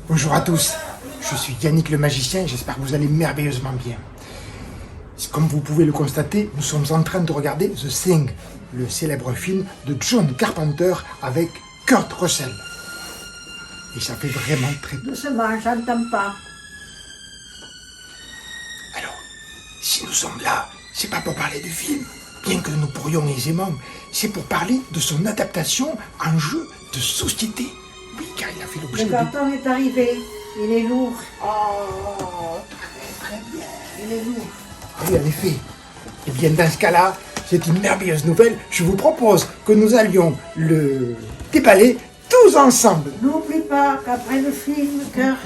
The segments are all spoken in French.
Bonjour à tous, je suis Yannick le magicien et j'espère que vous allez merveilleusement bien. Comme vous pouvez le constater, nous sommes en train de regarder The Thing, le célèbre film de John Carpenter avec Kurt Russell. Et ça fait vraiment très... Doucement, j'entends pas. Alors, si nous sommes là, c'est pas pour parler du film, bien que nous pourrions aisément, c'est pour parler de son adaptation en jeu de société. Oui, car il a fait l'objet Le de... carton est arrivé, il est lourd. Oh, très bien. Il est lourd. Oui, en effet. Et bien, dans ce cas-là, c'est une merveilleuse nouvelle. Je vous propose que nous allions le déballer tous ensemble. N'oublie pas qu'après le film, Kurt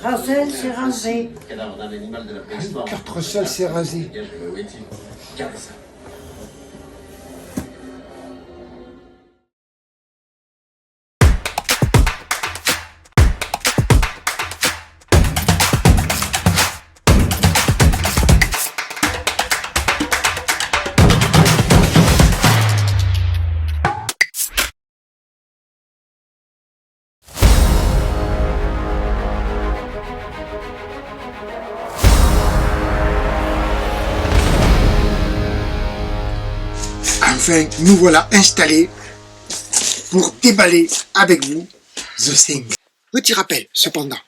Russell s'est rasé. Kurt Russell s'est rasé. Enfin, nous voilà installés pour déballer avec vous The Thing. Petit rappel, cependant,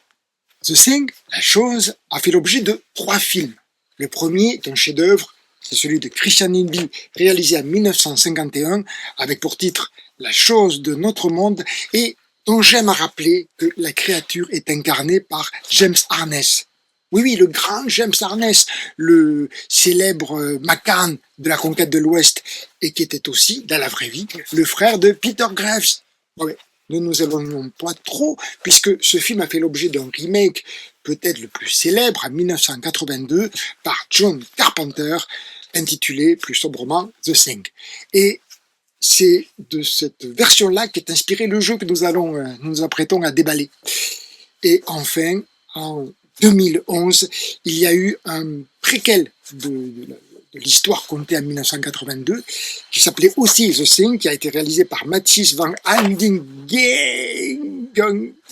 The Thing, la chose, a fait l'objet de 3 films. Le premier est un chef-d'œuvre, c'est celui de Christian Indy, réalisé en 1951, avec pour titre La chose de notre monde, et dont j'aime à rappeler que la créature est incarnée par James Harness. Oui, le grand James Harness, le célèbre McCann de la conquête de l'Ouest, et qui était aussi, dans la vraie vie, le frère de Peter Graves. Ouais, ne nous éloignons pas trop, puisque ce film a fait l'objet d'un remake, peut-être le plus célèbre, en 1982, par John Carpenter, intitulé plus sobrement The Thing. Et c'est de cette version-là qu'est inspiré le jeu que nous apprêtons à déballer. Et enfin, en 2011, il y a eu un préquel de l'histoire contée en 1982, qui s'appelait aussi The Thing, qui a été réalisé par Matthijs van Handingen.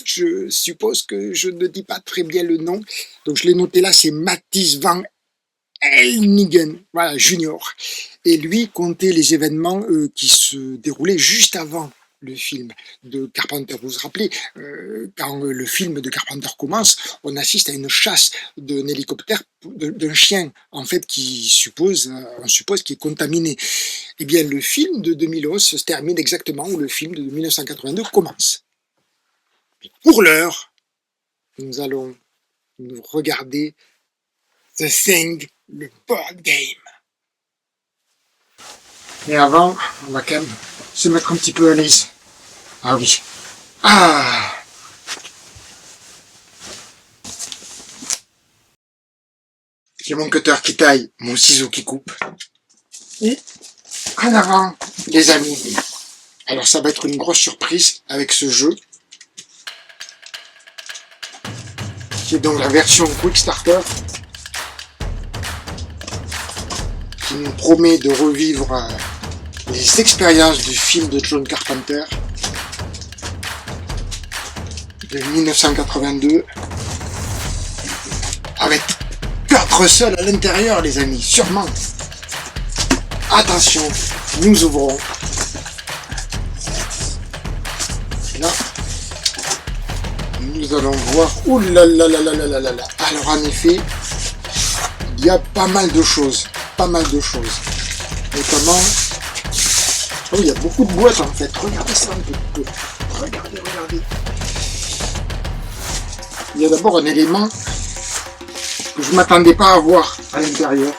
Je suppose que je ne dis pas très bien le nom, donc je l'ai noté là, c'est Matthijs van Handingen, voilà, junior. Et lui comptait les événements qui se déroulaient juste avant le film de Carpenter. Vous vous rappelez, quand le film de Carpenter commence, on assiste à une chasse d'un hélicoptère, d'un chien, en fait, on suppose qu'il est contaminé. Eh bien, le film de 2011 se termine exactement où le film de 1982 commence. Et pour l'heure, nous allons nous regarder The Thing, le board game. Mais avant, on va quand même se mettre un petit peu à l'aise. Ah oui. Ah! J'ai mon cutter qui taille, mon ciseau qui coupe. Et en avant, les amis. Alors ça va être une grosse surprise avec ce jeu. Qui est donc la version Quick Starter. Qui nous promet de revivre les expériences du film de John Carpenter de 1982 avec Kurt Russell à l'intérieur, les amis, sûrement. Attention, nous ouvrons. Et là, nous allons voir. Ouh là là là là là là là là. Alors en effet, il y a pas mal de choses. Notamment, oh, il y a beaucoup de boîtes en fait. Regardez ça un peu. Regardez. Il y a d'abord un élément que je ne m'attendais pas à voir à l'intérieur.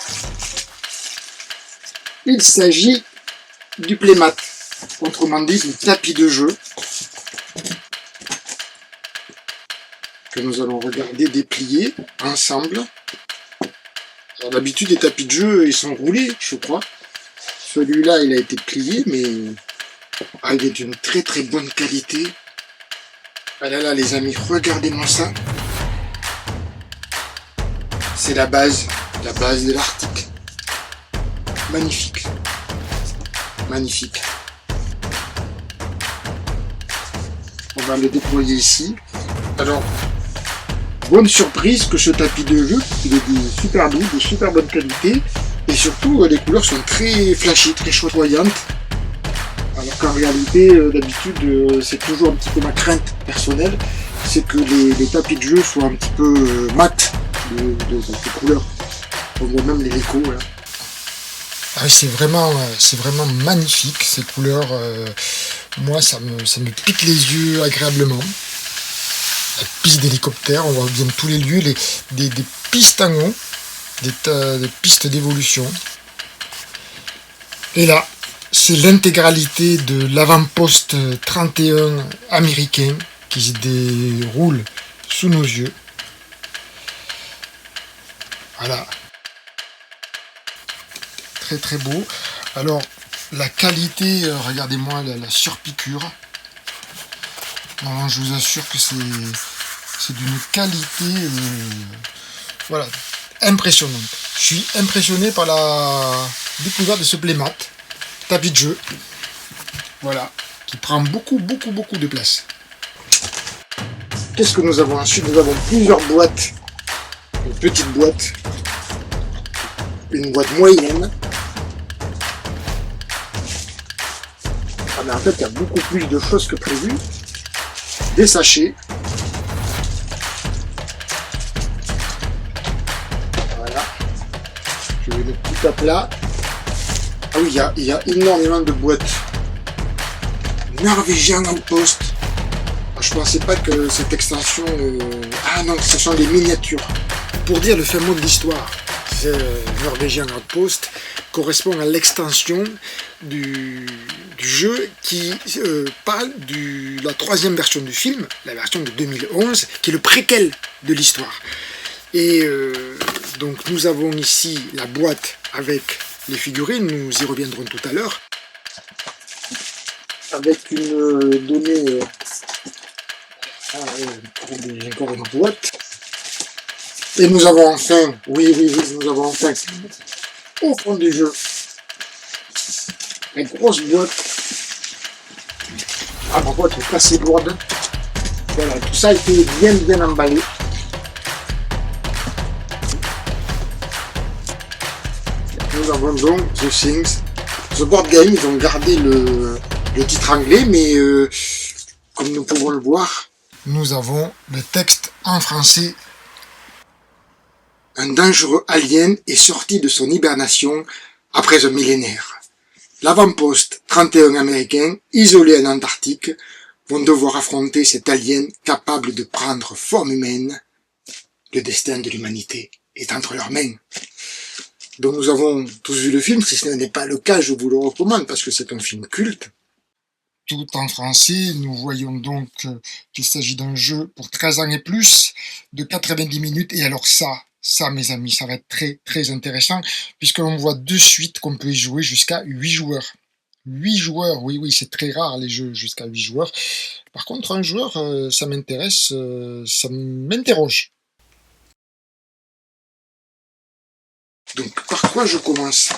Il s'agit du playmat, autrement dit du tapis de jeu que nous allons regarder déplier ensemble. Alors d'habitude les tapis de jeu ils sont roulés, je crois. Celui-là il a été plié, mais il est d'une très très bonne qualité. Ah là là les amis, regardez-moi ça. C'est la base de l'article. Magnifique. On va le déployer ici. Alors, bonne surprise que ce tapis de jeu, il est super doux, de super bonne qualité, et surtout les couleurs sont très flashy, très chatoyantes, alors qu'en réalité, d'habitude, c'est toujours un petit peu ma crainte personnelle, c'est que les tapis de jeu soient un petit peu mat de couleurs. On voit même les échos là. Ah, c'est vraiment magnifique ces couleurs. Moi, ça me pique les yeux agréablement. La piste d'hélicoptère, on voit bien tous les lieux, des pistes en haut, des pistes d'évolution. Et là, c'est l'intégralité de l'avant-poste 31 américain qui se déroule sous nos yeux. Voilà. Très très beau. Alors, la qualité, regardez-moi la surpiqûre. Non, je vous assure que c'est d'une qualité voilà, impressionnante. Je suis impressionné par la découverte de ce playmat, tapis de jeu, voilà, qui prend beaucoup de place. Qu'est-ce que nous avons ensuite? Nous avons plusieurs boîtes, une petite boîte, une boîte moyenne. Ah, mais en fait, il y a beaucoup plus de choses que prévu. Des sachets. Voilà. Je vais mettre tout à plat. Ah oui, il y a énormément de boîtes. Norvégien Outpost. Je pensais pas que cette extension... Ah non, ce sont les miniatures. Pour dire le fin mot de l'histoire, Norvégien Outpost correspond à l'extension du jeu qui parle de la troisième version du film, la version de 2011, qui est le préquel de l'histoire. Et donc nous avons ici la boîte avec les figurines, nous y reviendrons tout à l'heure, avec une donnée... j'ai encore une boîte. Et nous avons enfin, oui, nous avons enfin, au fond du jeu, une grosse boîte. Ah, ma boîte est assez lourde. Voilà, tout ça a été bien emballé. Nous avons donc The Things. The Board Game, ils ont gardé le titre anglais, mais comme nous pouvons le voir, nous avons le texte en français. Un dangereux alien est sorti de son hibernation après un millénaire. L'avant-poste 31 américain, isolé en Antarctique, vont devoir affronter cet alien capable de prendre forme humaine. Le destin de l'humanité est entre leurs mains. Donc nous avons tous vu le film, si ce n'est pas le cas, je vous le recommande parce que c'est un film culte. Tout en français, nous voyons donc qu'il s'agit d'un jeu pour 13 ans et plus, de 90 minutes, et alors ça, mes amis, ça va être très intéressant, puisque l'on voit de suite qu'on peut y jouer jusqu'à 8 joueurs. 8 joueurs, oui, c'est très rare les jeux jusqu'à 8 joueurs. Par contre, un joueur, ça m'intéresse, ça m'interroge. Donc, par quoi je commence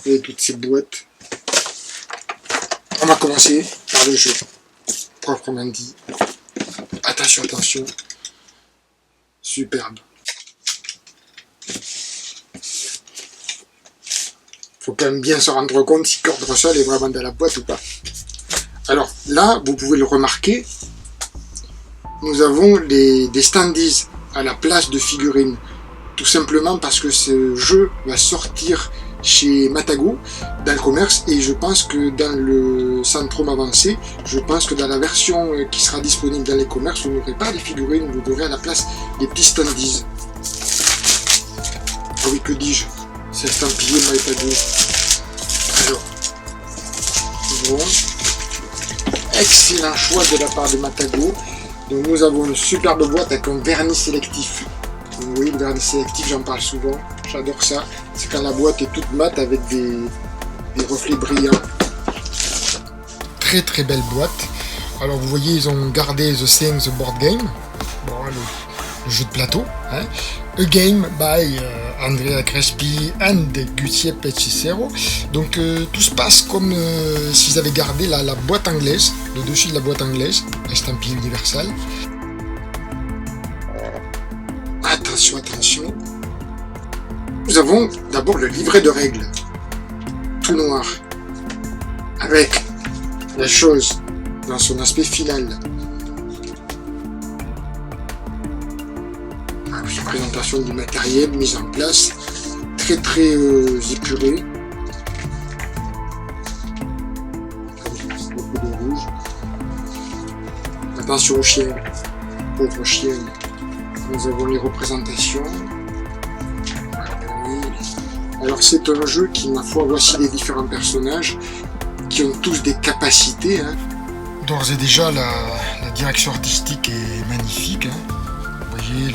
avec toutes ces boîtes? On va commencer par le jeu, proprement dit. Attention. Superbe. Faut quand même bien se rendre compte si Kurt Russell est vraiment dans la boîte ou pas. Alors là, vous pouvez le remarquer, nous avons des standees à la place de figurines. Tout simplement parce que ce jeu va sortir chez Matago dans le commerce, et je pense que dans le Centrum avancé, je pense que dans la version qui sera disponible dans les commerces, vous n'aurez pas de figurines, vous aurez à la place des petits standees. Ah oui, que dis-je, c'est estampillé Matago. Alors, bon, excellent choix de la part de Matago. Donc nous avons une superbe boîte avec un vernis sélectif. Oui, le vernis sélectif, j'en parle souvent, j'adore ça. C'est quand la boîte est toute mate avec des reflets brillants. Très belle boîte. Alors vous voyez, ils ont gardé The Things, The Board Game, bon, le jeu de plateau, hein. A Game by Andrea Crespi and Giuseppe Cicero. Donc tout se passe comme s'ils avaient gardé la boîte anglaise, le dessus de la boîte anglaise, estampillé Universal. attention. Nous avons d'abord le livret de règles, tout noir, avec la chose dans son aspect final. Présentation du matériel, mise en place, très épuré. Beaucoup de rouge. Attention aux chiens, pauvres chiens. Nous avons les représentations. Alors c'est un jeu qui, ma foi, voici les différents personnages qui ont tous des capacités. Hein. D'ores et déjà, la direction artistique est magnifique. Hein. Vous voyez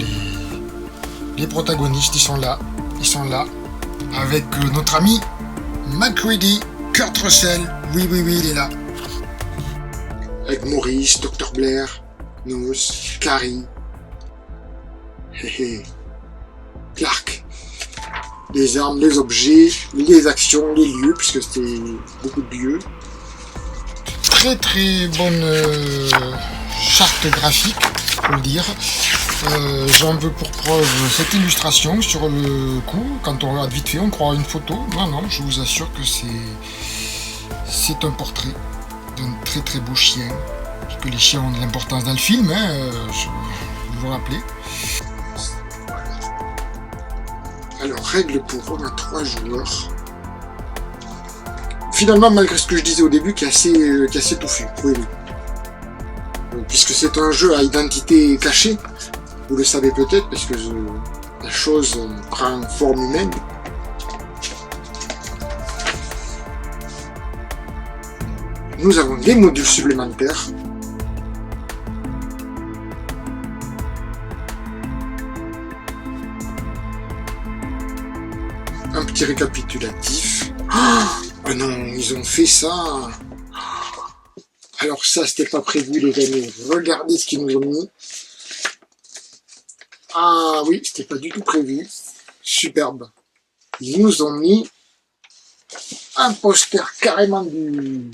les protagonistes, ils sont là, avec notre ami MacReady, Kurt Russell, oui, il est là. Avec Maurice, Dr. Blair, Nose, Carrie, Clark. Les armes, les objets, les actions, les lieux, puisque c'était beaucoup de lieux. Très bonne charte graphique, faut le dire. J'en veux pour preuve cette illustration sur le coup. Quand on regarde vite fait, on croit à une photo. Non, je vous assure que c'est un portrait d'un très beau chien. Parce que les chiens ont de l'importance dans le film, hein, je vous rappelez. Alors, règle pour 1 à 3 joueurs. Finalement, malgré ce que je disais au début, qui est assez touffu. Oui. Puisque c'est un jeu à identité cachée. Vous le savez peut-être, parce que la chose prend forme humaine. Nous avons des modules supplémentaires. Un petit récapitulatif. Oh non, ils ont fait ça. Alors ça, c'était pas prévu, les amis. Regardez ce qu'ils nous ont mis. Ah oui, c'était pas du tout prévu. Superbe. Ils nous ont mis un poster carrément du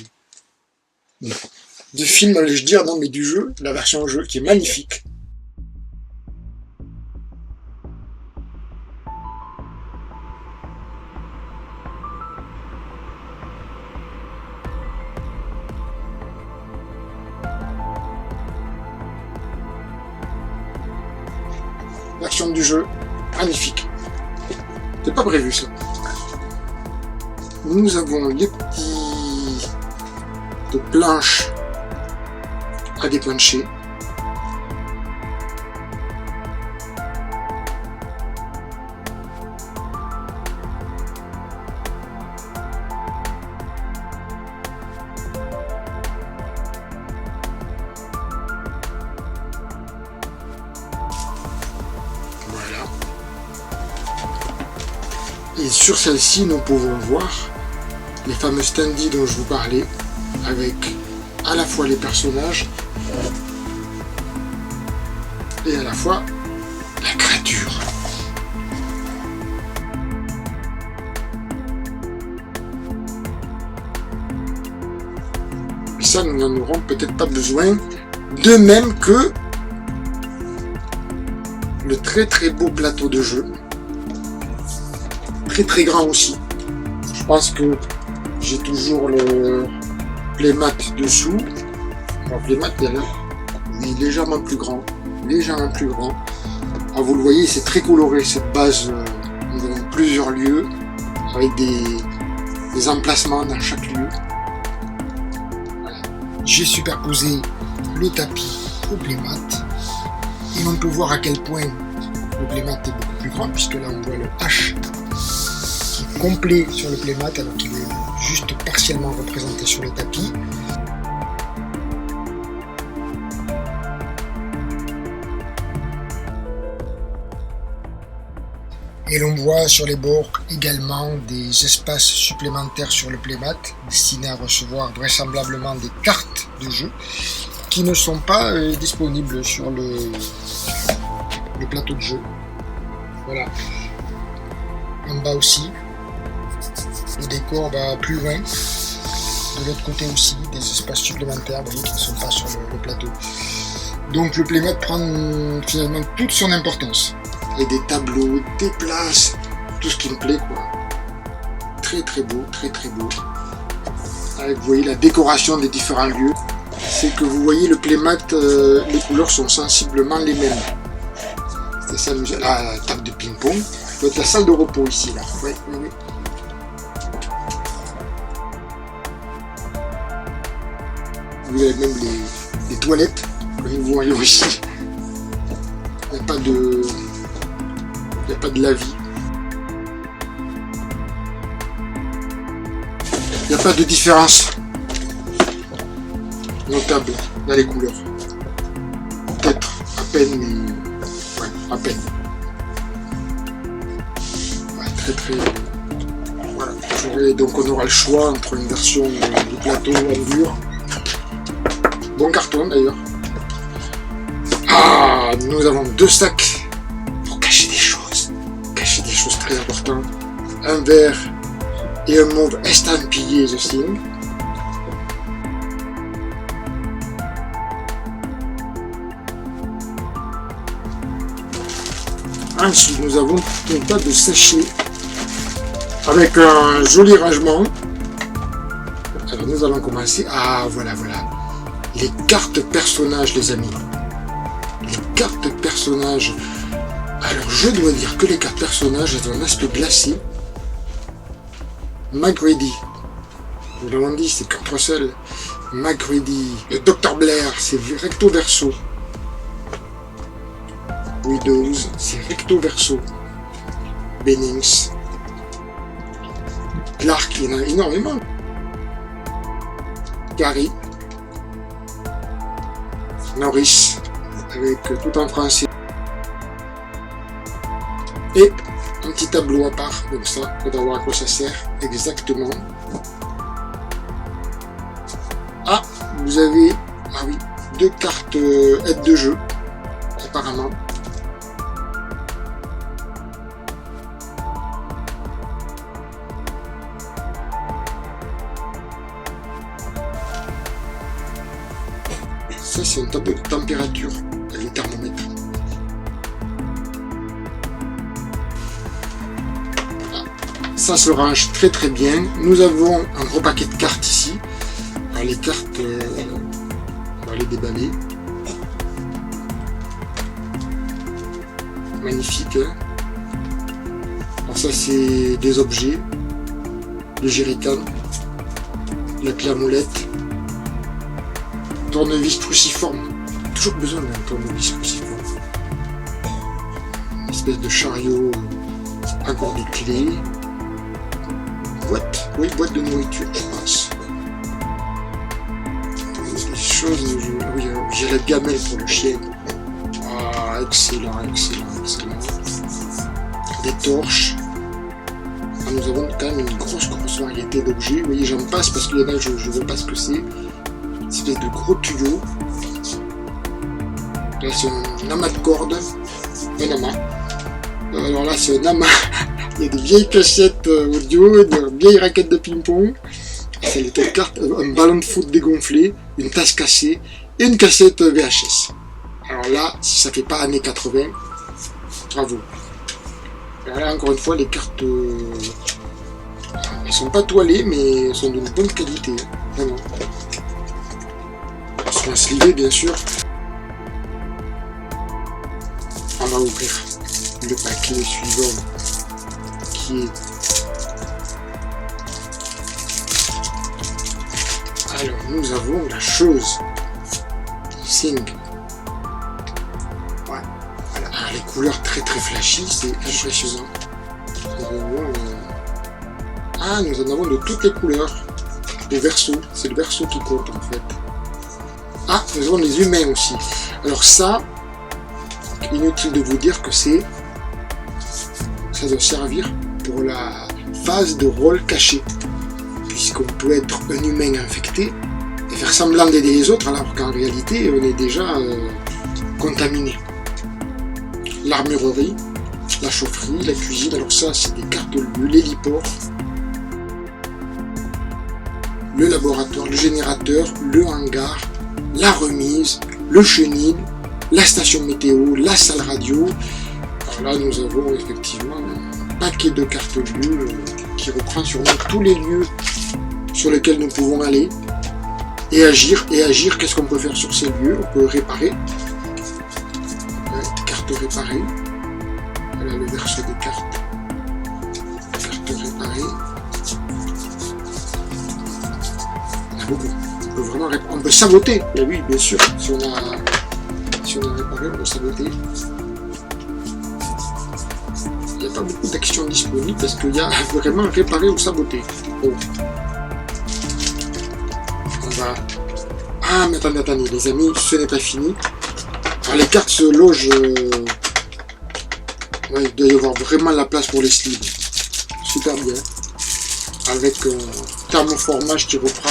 film, allais-je dire, non mais du jeu, la version jeu, qui est magnifique. Version du jeu, magnifique. C'est pas prévu ça. Nous avons les petits planches à déplancher. Et sur celle-ci, nous pouvons voir les fameux standees dont je vous parlais, avec à la fois les personnages et à la fois la créature. Et ça, nous n'en aurons peut-être pas besoin, de même que le très beau plateau de jeu. Très grand aussi. Je pense que j'ai toujours le playmat dessous. Le playmat est là. Il est légèrement plus grand. Ah, vous le voyez, c'est très coloré cette base. Nous avons plusieurs lieux avec des emplacements dans chaque lieu. Voilà. J'ai superposé le tapis au playmat et on peut voir à quel point le playmat est beaucoup plus grand, puisque là on voit le H complet sur le playmat alors qu'il est juste partiellement représenté sur le tapis. Et l'on voit sur les bords également des espaces supplémentaires sur le playmat destinés à recevoir vraisemblablement des cartes de jeu qui ne sont pas disponibles sur le plateau de jeu. Voilà. En bas aussi. Le décor va plus loin. De l'autre côté aussi, des espaces supplémentaires, vous voyez, qui ne sont pas sur le plateau. Donc le playmat prend finalement toute son importance. avec des tableaux, des places, tout ce qui me plaît quoi. Très très beau, très très beau. Avec, vous voyez la décoration des différents lieux. C'est que vous voyez le playmat, les couleurs sont sensiblement les mêmes. C'est ça, la table de ping-pong. Ça doit être la salle de repos ici là. Oui, oui, oui. Vous avez même les toilettes, comme vous voyez aussi. Il n'y a pas de lavis. Il n'y a pas de différence notable dans les couleurs. Peut-être à peine, mais ouais, à peine. Ouais, très très. Voilà. Donc on aura le choix entre une version du plateau en dur. Bon carton d'ailleurs. Ah, nous avons 2 sacs pour cacher des choses très importantes. Un vert et un mauve estampillé The Thing. Ensuite, nous avons un tas de sachets avec un joli rangement. Alors, nous allons commencer. Ah, voilà. Les cartes personnages, les amis. Les cartes personnages. Alors, je dois dire que les cartes personnages elles ont un aspect glacé. McGrady. Nous l'avons dit, c'est Kurt Russell. McGrady. Le Dr Blair, c'est recto verso. Widows, c'est recto verso. Bennings. Clark, il y en a énormément. Gary. Norris, avec tout en français. Et un petit tableau à part, comme ça, pour voir à quoi ça sert exactement. Ah, vous avez, ah oui, 2 cartes aide de jeu, apparemment. Ça, c'est un tableau de température avec le thermomètre. Ça se range très très bien. Nous avons un gros paquet de cartes ici. Alors les cartes, on va les déballer. Magnifique. Hein, alors ça c'est des objets. Le jerrycan, la clé à molette, tournevis cruciforme. Toujours besoin d'un tournevis cruciforme. Une espèce de chariot, encore des clés. Boîte, oui, boîte de nourriture, je pense. Des choses, oui, j'ai la gamelle pour le chien. Ah, excellent. Des torches. Ah, nous avons quand même une grosse variété d'objets. Vous voyez, j'en passe parce qu'il y en a, je ne vois pas ce que c'est. C'est de gros tuyaux. Là, c'est un amas de cordes. Un amas. Alors là, c'est un amas. Il y a des vieilles cassettes audio, des vieilles raquettes de ping-pong. C'est les cartes, un ballon de foot dégonflé, une tasse cassée et une cassette VHS. Alors là, si ça fait pas années 80, bravo. Alors là, encore une fois, les cartes, elles sont pas toilées, mais elles sont d'une bonne qualité, vraiment. Elles sont slivées, bien sûr. On va ouvrir le paquet suivant. Alors nous avons la chose Thing. Ouais. Voilà. Alors, les couleurs très flashy, c'est impressionnant. Nous en avons de toutes les couleurs. Le verso, c'est le verso qui compte en fait. Ah, nous avons les humains aussi. Alors ça, inutile de vous dire que ça doit servir pour la phase de rôle caché, puisqu'on peut être un humain infecté et faire semblant d'aider les autres alors qu'en réalité on est déjà contaminé. L'armurerie, la chaufferie, la cuisine, alors ça c'est des cartes lieux, l'héliport, le laboratoire, le générateur, le hangar, la remise, le chenil, la station météo, la salle radio. Là, nous avons effectivement un paquet de cartes lieux qui reprend sur nous tous les lieux sur lesquels nous pouvons aller et agir. Et agir, qu'est-ce qu'on peut faire sur ces lieux? On peut réparer. Carte réparée. Voilà le verso des cartes. Carte réparée. Il y en a beaucoup. On peut vraiment on peut saboter. Et oui, bien sûr. Si on a réparé, on peut saboter. Il n'y a pas beaucoup d'actions disponibles parce qu'il y a vraiment réparer ou saboter. Bon. On va... Ah, mais attendez, les amis, ce n'est pas fini. Alors, les cartes se logent... Ouais, il doit y avoir vraiment la place pour les slides. Super bien. Avec thermoformage qui reprend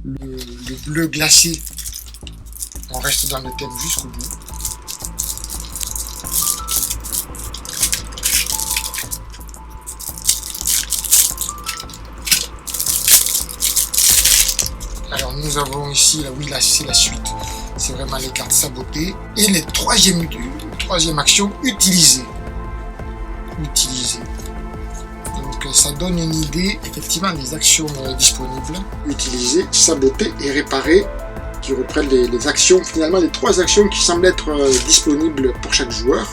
le bleu glacé. On reste dans le thème jusqu'au bout. Alors nous avons ici, oui là c'est la suite, c'est vraiment les cartes sabotées. Et les troisième action, utiliser. Donc ça donne une idée effectivement des actions disponibles. Utiliser, saboter et réparer, qui reprennent les actions, finalement les 3 actions qui semblent être disponibles pour chaque joueur.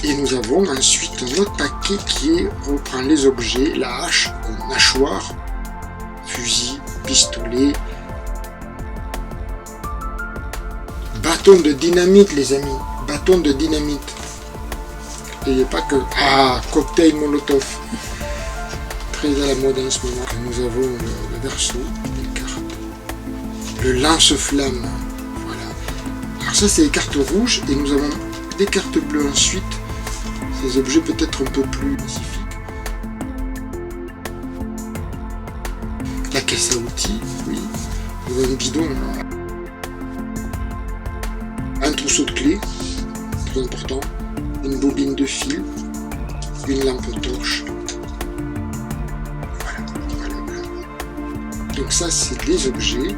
Et nous avons ensuite un autre paquet qui reprend les objets, la hache, mâchoire, fusil, pistolet, bâton de dynamite les amis, bâton de dynamite. Et il n'y a pas que... Ah, cocktail molotov, très à la mode en ce moment. Nous avons le verso, les cartes, le lance-flamme, voilà. Alors ça c'est les cartes rouges et nous avons des cartes bleues ensuite, ces objets peut-être un peu plus spécifiques. La caisse à outils, oui. Nous avons un bidon, un trousseau de clés, très important, une bobine de fil, une lampe torche. Voilà. Donc ça, c'est les objets.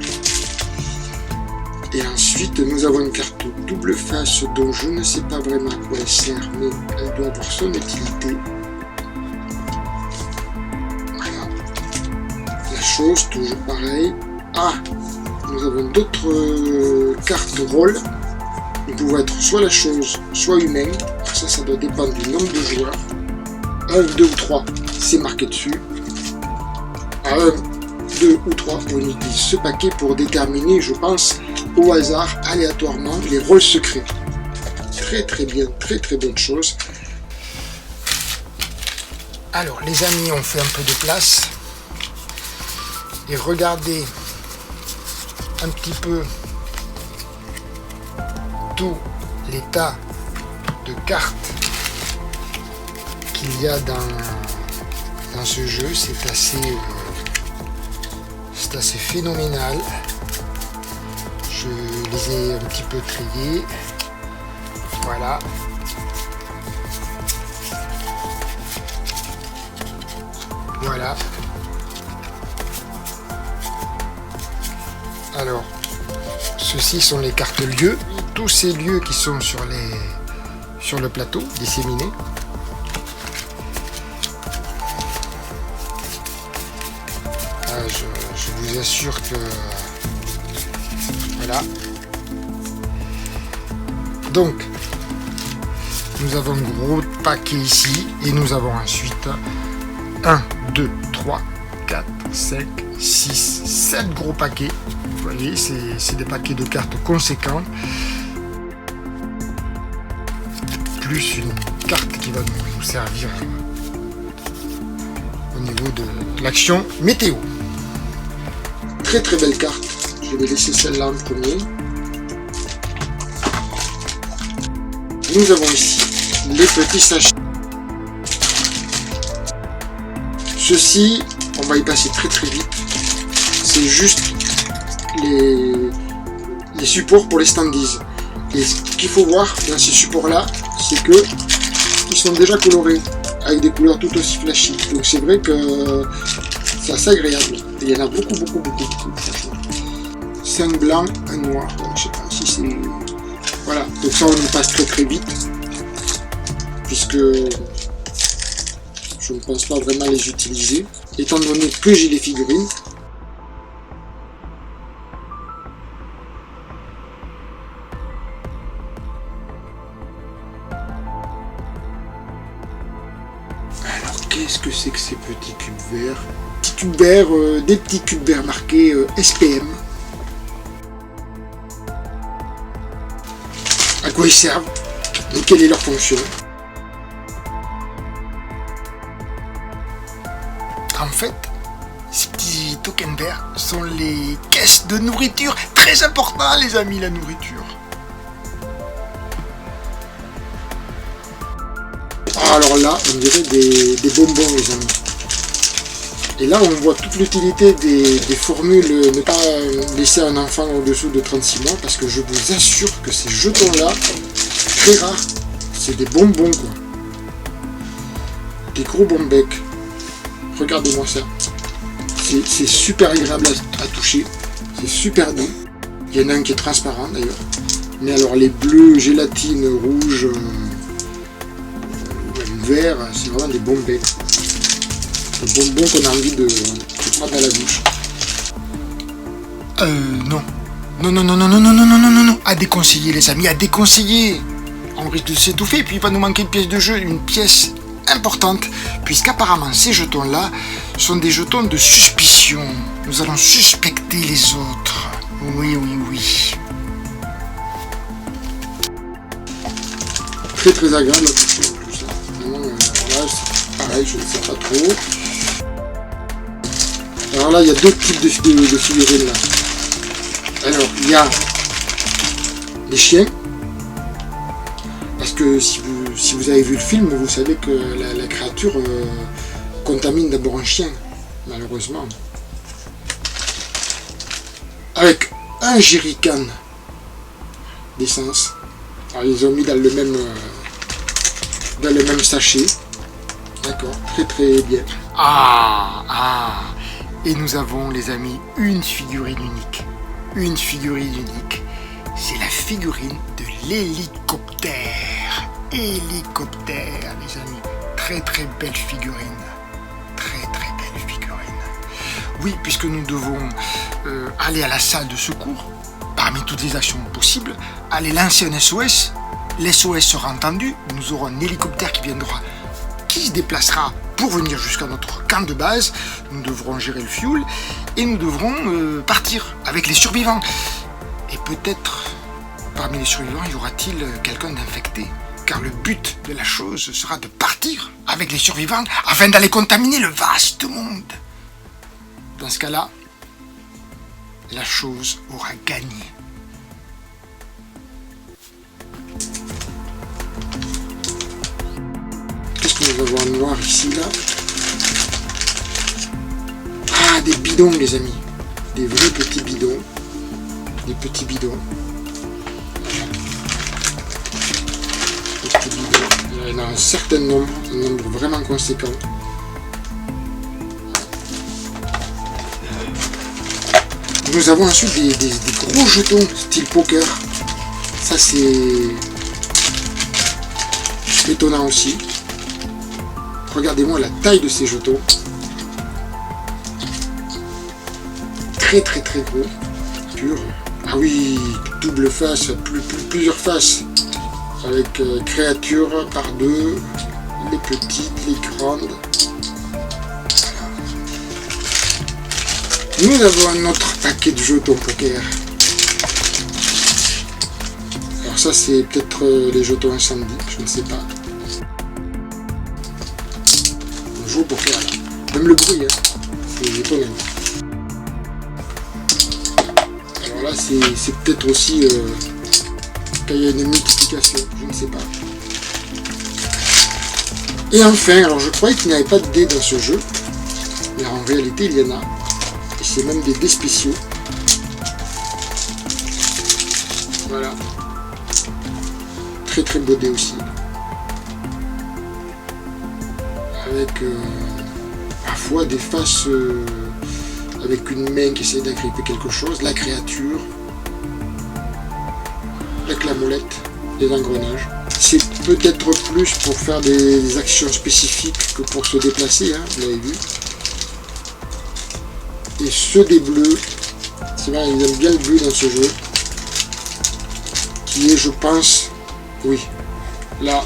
Et ensuite, nous avons une carte double face dont je ne sais pas vraiment à quoi elle sert, mais elle doit avoir son utilité. Toujours pareil. Ah, nous avons d'autres cartes rôle. Nous pouvons être soit la chose, soit humain. Ça doit dépendre du nombre de joueurs. 1, 2 ou 3, c'est marqué dessus. À 1, 2 ou 3, on utilise ce paquet pour déterminer, je pense, au hasard, aléatoirement, les rôles secrets. Très bien, très bonne chose. Alors, les amis, on fait un peu de place. Et regardez un petit peu tout l'état de cartes qu'il y a dans ce jeu. C'est assez phénoménal. Je les ai un petit peu triés. Voilà. Voilà. Alors, ceux-ci sont les cartes lieux, tous ces lieux qui sont sur le plateau, disséminés. Ah, je vous assure que... Voilà. Donc, nous avons un gros paquet ici, et nous avons ensuite 1, 2, 3, 4, 5, 6, 7 gros paquets. Vous voyez, c'est des paquets de cartes conséquents. Plus une carte qui va nous servir au niveau de l'action météo. Très belle carte. Je vais laisser celle-là en premier. Nous avons ici les petits sachets. Ceci, on va y passer très vite. C'est juste les supports pour les standees. Et ce qu'il faut voir dans ces supports-là, c'est que ils sont déjà colorés avec des couleurs tout aussi flashy. Donc c'est vrai que c'est assez agréable. Et il y en a beaucoup. 5 blancs, un noir. Je sais pas si c'est... Voilà. Donc ça, on y passe très vite. puisque je ne pense pas vraiment les utiliser, étant donné que j'ai les figurines. Alors, qu'est-ce que c'est que ces petits cubes verts? Petits cubes verts, des petits cubes verts marqués SPM. À quoi ils servent? Et quelle est leur fonction? En fait, ces petits tokens verts sont les caisses de nourriture. Très important, les amis, la nourriture. Alors là, on dirait des bonbons, les amis. Et là, on voit toute l'utilité des formules ne pas laisser un enfant au-dessous de 36 mois, parce que je vous assure que ces jetons-là, très rares, c'est des bonbons, quoi. Des gros bonbecs. Regardez-moi ça. C'est super agréable à toucher. C'est super doux. Il y en a un qui est transparent, d'ailleurs. Mais alors, les bleus, gélatine, rouge, vert, c'est vraiment des bonbecs. Des bonbons qu'on a envie de prendre à la bouche. Non. Non. À déconseiller, les amis, à déconseiller. On risque de s'étouffer, et puis il va nous manquer une pièce de jeu, une pièce importante, puisqu'apparemment ces jetons-là sont des jetons de suspicion. Nous allons suspecter les autres. Oui. Très agréable à toucher en plus. Là, c'est pareil, je ne sais pas trop. Alors là, il y a deux types de figurines là. Alors, il y a les chiens. Parce que si vous avez vu le film, vous savez que la créature contamine d'abord un chien, malheureusement. Avec un jerrycan d'essence. Alors ils ont mis dans le même sachet. D'accord, très bien. Et nous avons, les amis, une figurine unique. Une figurine unique. C'est la figurine de l'hélicoptère. Hélicoptère, les amis. Très belle figurine. Très belle figurine. Oui, puisque nous devons aller à la salle de secours, parmi toutes les actions possibles, aller lancer un SOS. L'SOS sera entendu. Nous aurons un hélicoptère qui se déplacera pour venir jusqu'à notre camp de base. Nous devrons gérer le fuel et nous devrons partir avec les survivants. Et peut-être, parmi les survivants, y aura-t-il quelqu'un d'infecté? Car le but de la chose sera de partir avec les survivants afin d'aller contaminer le vaste monde. Dans ce cas-là, la chose aura gagné. Qu'est-ce que nous avons en noir ici, là? Ah, des bidons, les amis. Des vrais petits bidons. Des petits bidons. Des petits bidons. Il y en a un certain nombre, vraiment conséquent. Nous avons ensuite des gros jetons style poker. Ça c'est étonnant aussi. Regardez-moi la taille de ces jetons. Très gros. Pur. Ah oui, double face, plusieurs faces. Avec créatures par deux. Les petites, les grandes. Nous avons un autre paquet de jetons poker. Alors ça c'est peut-être les jetons incendie, je ne sais pas. On joue au poker là. Même le bruit, hein. C'est étonnant. Alors là c'est peut-être aussi quand il y a une multiplication, je ne sais pas. Et enfin, alors je croyais qu'il n'y avait pas de dés dans ce jeu, mais en réalité il y en a. C'est même des dés spéciaux. Voilà. Très beau dé aussi. Avec parfois des faces avec une main qui essaie d'agripper quelque chose, la créature, avec la molette, les engrenages. c'est peut-être plus pour faire des actions spécifiques que pour se déplacer, hein, vous l'avez vu. Et ceux des bleus, c'est vrai, ils aiment bien le bleu dans ce jeu, qui est, je pense, oui, là,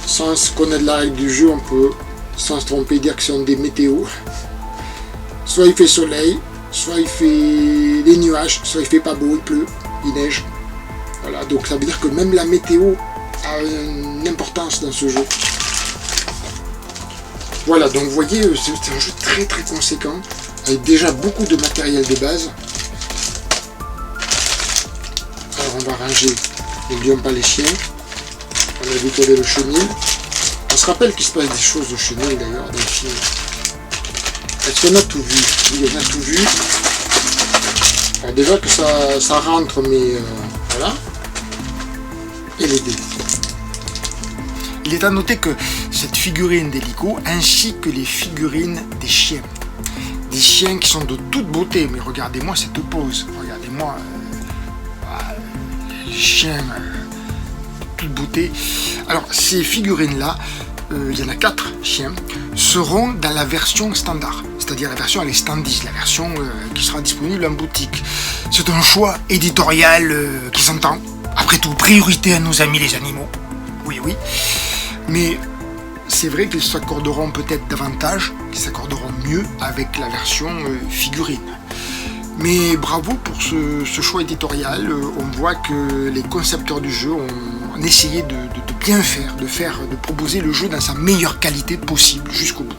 sans connaître la règle du jeu, on peut, sans se tromper, dire que ce sont des météos. Soit il fait soleil, soit il fait des nuages, soit il fait pas beau, il pleut, il neige. Voilà, donc ça veut dire que même la météo a une importance dans ce jeu. Voilà, donc vous voyez, c'est un jeu très très conséquent, avec déjà beaucoup de matériel de base. Alors on va ranger, n'oublions pas les chiens. On a vu qu'il y avait le chenil. On se rappelle qu'il se passe des choses au chenil d'ailleurs dans le film. Est-ce qu'on a tout vu? Oui, on a tout vu. Alors déjà que ça rentre, mais voilà. Et les dés. Il est à noter que cette figurine d'hélico, ainsi que les figurines des chiens qui sont de toute beauté, mais regardez-moi cette pose, regardez-moi les chiens de toute beauté. Alors ces figurines-là, il y en a 4 chiens, seront dans la version standard, c'est-à-dire la version à l'estandise, la version qui sera disponible en boutique. C'est un choix éditorial qui s'entend. Après tout, priorité à nos amis les animaux. Oui, oui. Mais c'est vrai qu'ils s'accorderont peut-être davantage, qu'ils s'accorderont mieux avec la version figurine. Mais bravo pour ce choix éditorial. On voit que les concepteurs du jeu ont essayé de bien faire, de proposer le jeu dans sa meilleure qualité possible jusqu'au bout.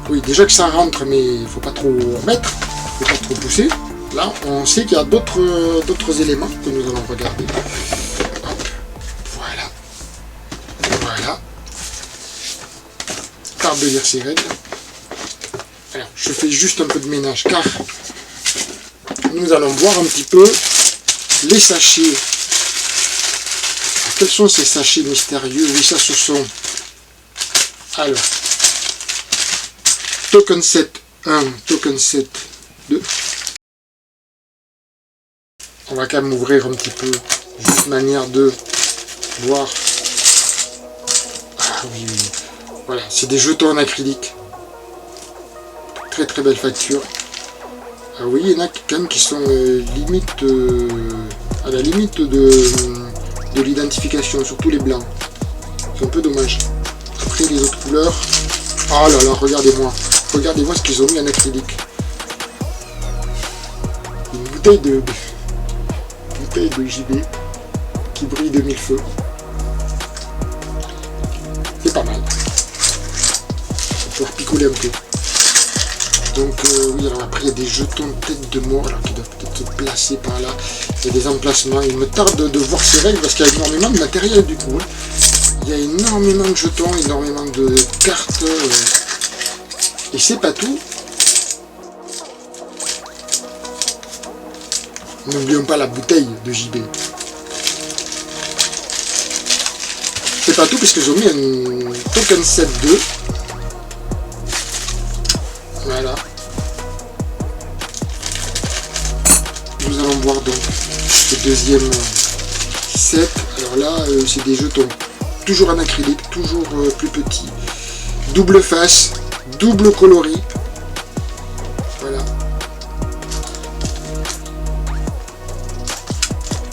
Oui, déjà que ça rentre, mais il ne faut pas trop mettre, il ne faut pas trop pousser. Là, on sait qu'il y a d'autres éléments que nous allons regarder. Hop, voilà. Voilà. Table de lire ses règles. Alors, je fais juste un peu de ménage car nous allons voir un petit peu les sachets. Alors, quels sont ces sachets mystérieux? Oui, ça ce sont. Alors, token set 1, token set 2. On va quand même ouvrir un petit peu, juste manière de voir. Ah oui, oui. Voilà, c'est des jetons en acrylique. Très très belle facture. Ah oui, il y en a quand même qui sont limite à la limite de l'identification, surtout les blancs. C'est un peu dommage. Après les autres couleurs. Oh là là, regardez-moi. Regardez-moi ce qu'ils ont mis en acrylique. Une bouteille de JB qui brille de mille feux. C'est pas mal. On va pouvoir picoler un peu. Donc oui, alors après il y a des jetons de tête de mort alors, qui doivent peut-être se placer par là. Il y a des emplacements. Il me tarde de voir ces règles parce qu'il y a énormément de matériel du coup. Il y a énormément de jetons, énormément de cartes. Et c'est pas tout. N'oublions pas la bouteille de JB. C'est pas tout puisque j'ai mis un token set 2. Voilà. Nous allons voir donc le deuxième set. Alors là, c'est des jetons toujours en acrylique, toujours plus petits. Double face, double coloris. Voilà.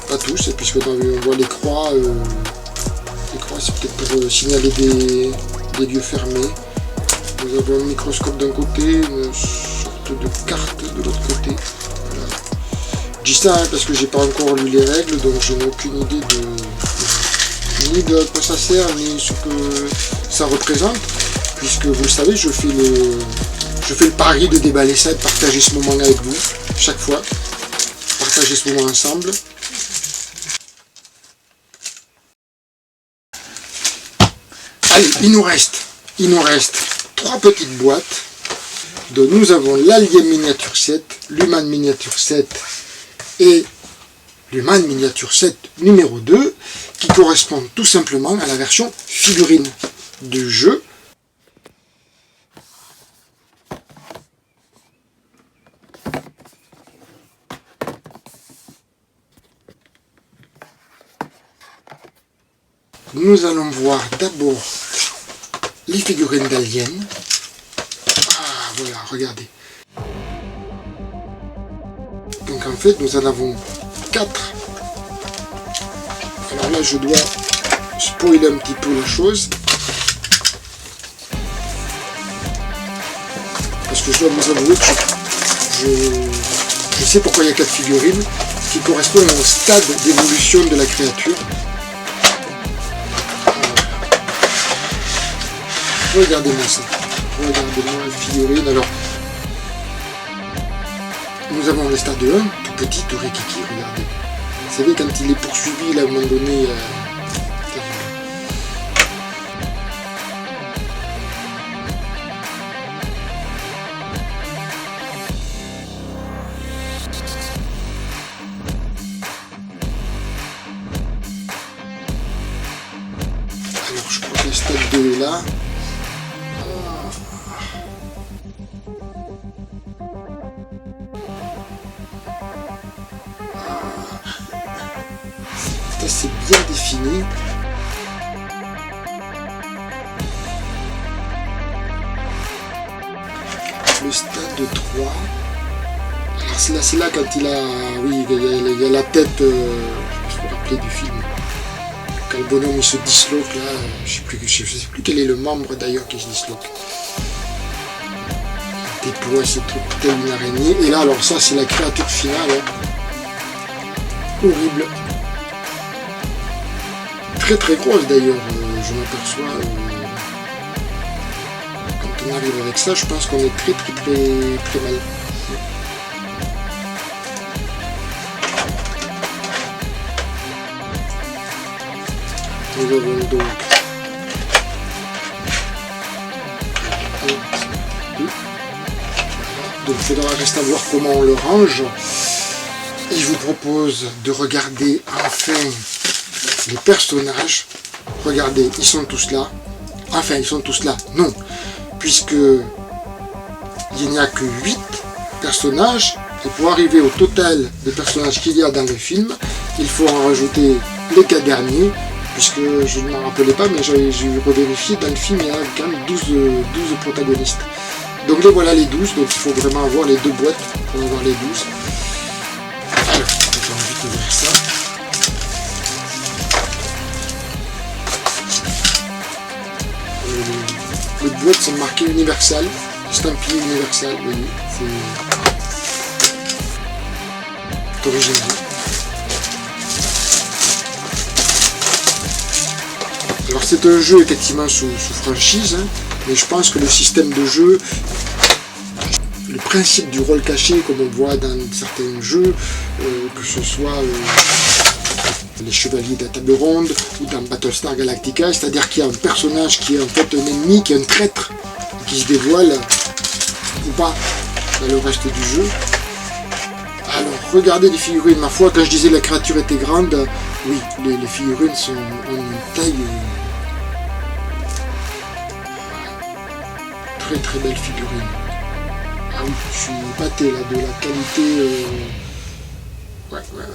Pas tous, puisqu'on voit les croix. Les croix, c'est peut-être pour signaler des lieux fermés. Nous avons un microscope d'un côté, une sorte de carte de l'autre côté. Voilà. Je dis ça parce que j'ai pas encore lu les règles, donc je n'ai aucune idée ni de quoi ça sert, ni ce que ça représente. Puisque vous le savez, je fais le pari de déballer ça et de partager ce moment avec vous, chaque fois. Partager ce moment ensemble. Allez, il nous reste 3 petites boîtes dont nous avons l'Alien Miniature 7, l'Human Miniature 7 et l'Human Miniature 7 numéro 2 qui correspondent tout simplement à la version figurine du jeu. nous allons voir d'abord les figurines d'Alien. Ah, voilà, regardez. Donc en fait, nous en avons 4. Alors là, je dois spoiler un petit peu la chose. Parce que je dois vous avouer que je sais pourquoi il y a 4 figurines qui correspondent au stade d'évolution de la créature. Regardez-moi ça. Regardez-moi les figurines. Alors, nous avons le stade 1, tout petit, tout rikiki, regardez. Vous savez, quand il est poursuivi, là, à un moment donné... Alors, je crois que le stade 2 est là. C'est bien défini. Le stade 3. Alors c'est là quand il a... Oui, il y a la tête... je me rappeler du film. Quand le bonhomme il se disloque là, je sais plus quel est le membre d'ailleurs qui se disloque. Il déploie ses trucs tel une araignée. Et là alors ça c'est la créature finale. Hein. Horrible. Très très grosse d'ailleurs, je m'aperçois. Quand on arrive avec ça, je pense qu'on est très mal. Nous avons donc 1, 2. Donc il faudra rester à voir comment on le range. Et je vous propose de regarder enfin les personnages. Regardez, ils sont tous là. Enfin, ils sont tous là. Non, puisque il n'y a que 8 personnages. Et pour arriver au total de personnages qu'il y a dans le film, il faut en rajouter les 4 derniers. Puisque je ne m'en rappelais pas, mais j'ai revérifié, dans le film il y a quand même 12 protagonistes. Donc les voilà les 12, donc il faut vraiment avoir les 2 boîtes pour avoir les 12. Alors, j'ai envie d'ouvrir ça. Les boîtes sont marquées Universal, estampillé Universal, vous voyez, c'est original. Alors c'est un jeu effectivement sous franchise, hein, mais je pense que le système de jeu, le principe du rôle caché comme on voit dans certains jeux, que ce soit les Chevaliers de la Table Ronde ou dans Battlestar Galactica, c'est-à-dire qu'il y a un personnage qui est en fait un ennemi, qui est un traître, qui se dévoile ou pas dans le reste du jeu. Alors regardez les figurines, ma foi, quand je disais la créature était grande, oui, les figurines sont en une taille très belle figurine. Ah oui, je suis épaté là de la qualité. Ouais. Voilà.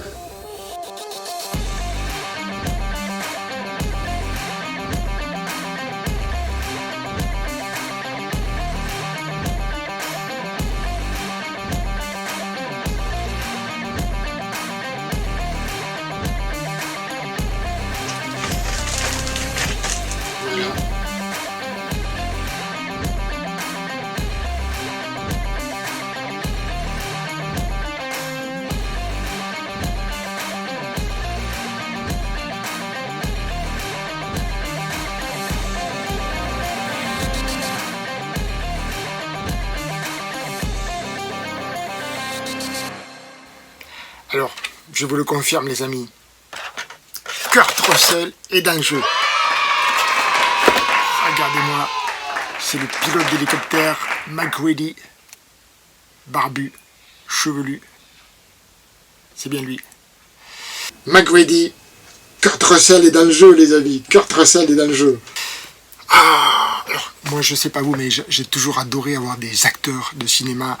Alors, je vous le confirme les amis, Kurt Russell est dans le jeu. Regardez-moi, c'est le pilote d'hélicoptère MacReady, barbu, chevelu. C'est bien lui. MacReady, Kurt Russell est dans le jeu les amis, Kurt Russell est dans le jeu. Ah, alors, moi je sais pas vous, mais j'ai toujours adoré avoir des acteurs de cinéma,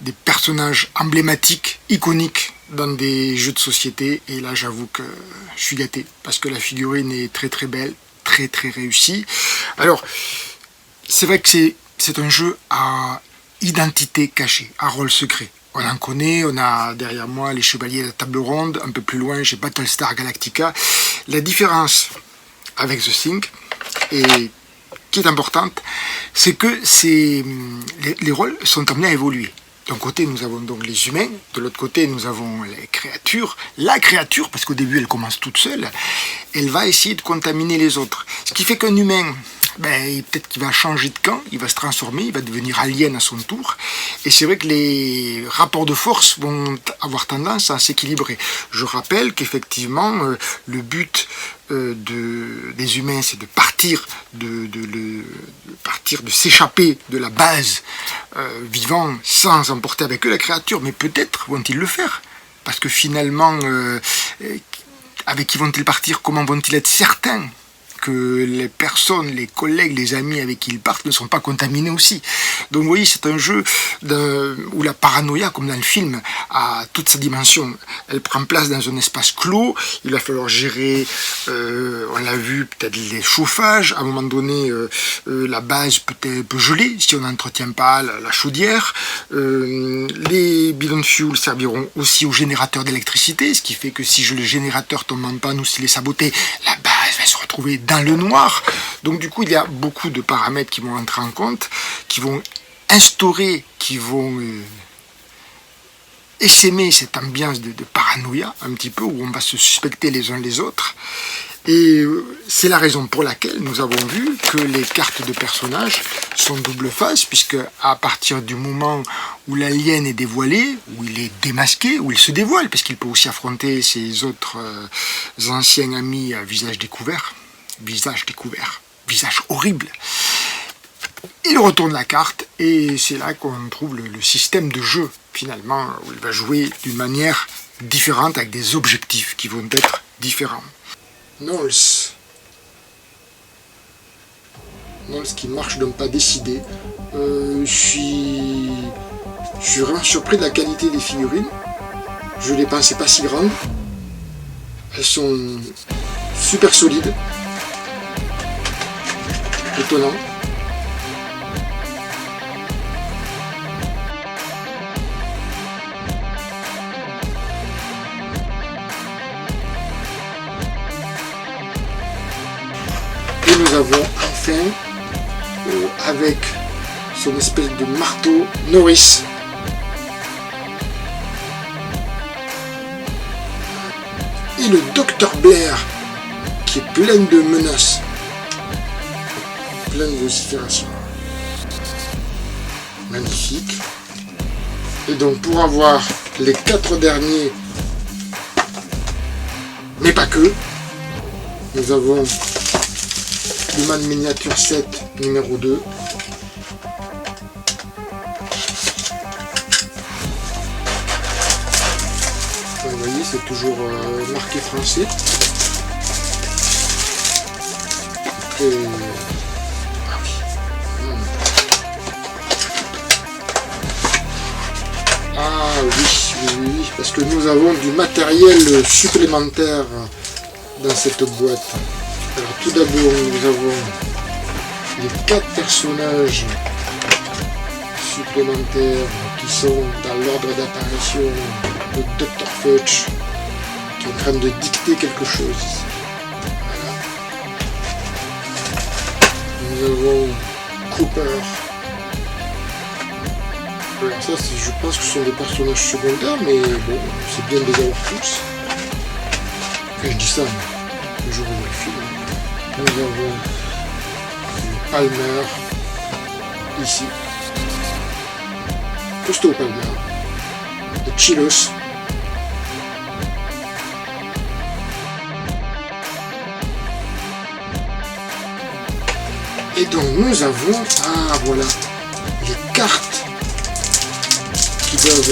des personnages emblématiques, iconiques dans des jeux de société, et là j'avoue que je suis gâté, parce que la figurine est très très belle, très très réussie. Alors, c'est vrai que c'est un jeu à identité cachée, à rôle secret. On en connaît, on a derrière moi les Chevaliers de la Table Ronde, un peu plus loin j'ai Battlestar Galactica. La différence avec The Thing, et qui est importante, c'est que les rôles sont amenés à évoluer. D'un côté, nous avons donc les humains, de l'autre côté, nous avons les créatures. La créature, parce qu'au début, elle commence toute seule, elle va essayer de contaminer les autres. Ce qui fait qu'un humain, peut-être qu'il va changer de camp, il va se transformer, il va devenir alien à son tour. Et c'est vrai que les rapports de force vont avoir tendance à s'équilibrer. Je rappelle qu'effectivement, le but des humains, c'est de partir, de s'échapper de la base vivant sans emporter avec eux la créature. Mais peut-être vont-ils le faire. Parce que finalement, avec qui vont-ils partir? Comment vont-ils être certains que les personnes, les collègues, les amis avec qui ils partent ne sont pas contaminés aussi? Donc vous voyez, c'est un jeu où la paranoïa, comme dans le film, a toute sa dimension. Elle prend place dans un espace clos, il va falloir gérer, on l'a vu, peut-être les chauffages, à un moment donné, la base peut geler si on n'entretient pas la chaudière. Les bidons de fuel serviront aussi au générateur d'électricité, ce qui fait que si le générateur tombe en panne ou s'il est saboté, la base va se retrouver dans le noir. Donc du coup, il y a beaucoup de paramètres qui vont entrer en compte, qui vont instaurer, qui vont essaimer cette ambiance de paranoïa, un petit peu, où on va se suspecter les uns les autres. Et c'est la raison pour laquelle nous avons vu que les cartes de personnages sont double face, puisque à partir du moment où l'alien est dévoilé, où il est démasqué, où il se dévoile, parce qu'il peut aussi affronter ses autres anciens amis à visage découvert, visage horrible. Il retourne la carte, et c'est là qu'on trouve le système de jeu, finalement, où il va jouer d'une manière différente, avec des objectifs qui vont être différents. Knowles qui marche d'un pas décidé. Je suis vraiment surpris de la qualité des figurines. Je les pensais pas si grandes. Elles sont super solides. Étonnant. Et nous avons enfin, avec son espèce de marteau, Norris. Et le Dr Blair, qui est plein de menaces, plein de vociférations. Magnifique. Et donc pour avoir les 4 derniers, mais pas que, nous avons Human Miniature 7 numéro 2. Vous voyez, c'est toujours marqué français. Et... Ah oui, parce que nous avons du matériel supplémentaire dans cette boîte. Alors tout d'abord, nous avons les 4 personnages supplémentaires qui sont dans l'ordre d'apparition de Dr Fudge, qui est en train de dicter quelque chose. Voilà. Nous avons Cooper. Alors ça, je pense que ce sont des personnages secondaires, mais bon, c'est bien de les avoir tous. Et je dis ça, mais je revois le film. Nous avons Palmer, ici. Costaud Palmer. De Chilos. Et donc nous avons, voilà, les cartes qui doivent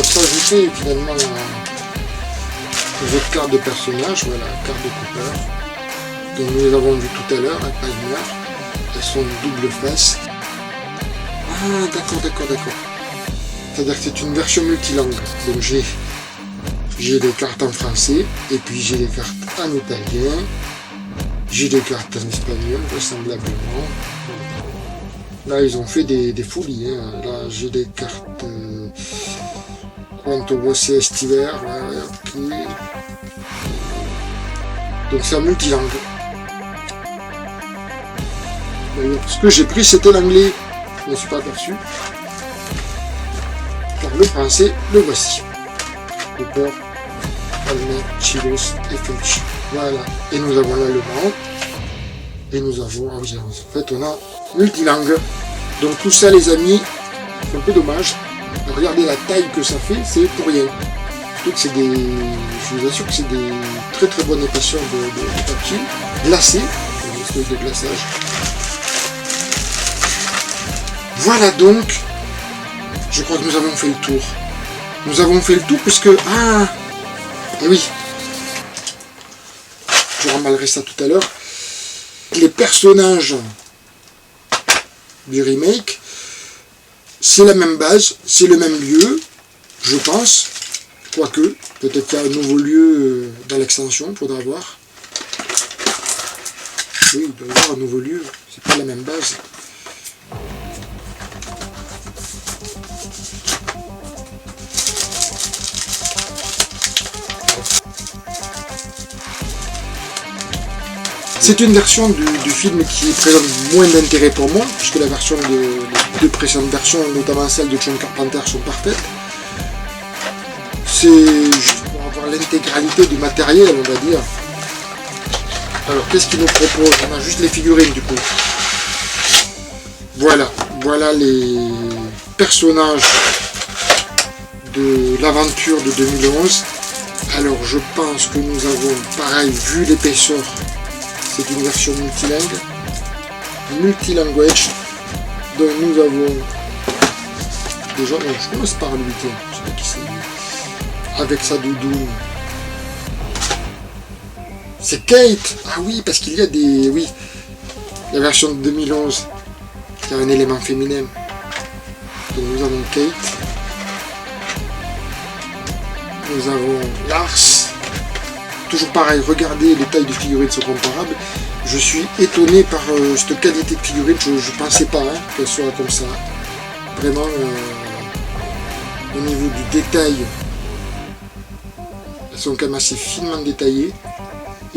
s'ajouter finalement aux autres cartes de personnages. Voilà, carte de Cooper. Donc nous les avons vu tout à l'heure, à Palmer. Elles sont double face. Ah, d'accord. C'est-à-dire que c'est une version multilangue. Donc j'ai des cartes en français, et puis j'ai des cartes en italien, j'ai des cartes en espagnol, vraisemblablement. Là, ils ont fait des folies. Hein. Là, j'ai des cartes Quanto Você Estiver. Ok. Donc c'est en multilangue. D'ailleurs, ce que j'ai pris, c'était l'anglais. Je ne suis pas aperçu. Car le français, le voici. Le port, allemand, chilos et French. Voilà. Et nous avons l'allemand. Et nous avons, en fait, on a multilangue. Donc tout ça, les amis, c'est un peu dommage. Regardez la taille que ça fait, c'est pour rien. Surtout que c'est des, je vous assure que c'est des très très bonnes épaisseurs de papier, glacé, une espèce de glaçage. Voilà donc, je crois que nous avons fait le tour. Nous avons fait le tour puisque, et oui, je remballerai ça tout à l'heure. Les personnages du remake, c'est la même base, c'est le même lieu, je pense. Quoique, peut-être qu'il y a un nouveau lieu dans l'extension, il faudra voir. Oui, il doit y avoir un nouveau lieu, c'est pas la même base. C'est une version du film qui présente moins d'intérêt pour moi, puisque la version les deux précédentes versions, notamment celle de John Carpenter, sont parfaites. C'est juste pour avoir l'intégralité du matériel, on va dire. Alors, qu'est-ce qu'il nous propose? On a juste les figurines, du coup. Voilà les personnages de l'aventure de 2011. Alors, je pense que nous avons, pareil, vu l'épaisseur. C'est une version multilanguage. Donc nous avons déjà, je commence par lui, je sais pas qui c'est, avec sa doudoune. C'est Kate. Ah oui, parce qu'il y a des, oui, la version de 2011, il y a un élément féminin. Donc nous avons Kate. Nous avons Lars. Toujours pareil, regardez, les tailles de figurines sont comparables. Je suis étonné par cette qualité de figurine, je ne pensais pas qu'elle soit comme ça. Vraiment, au niveau du détail, elles sont quand même assez finement détaillées.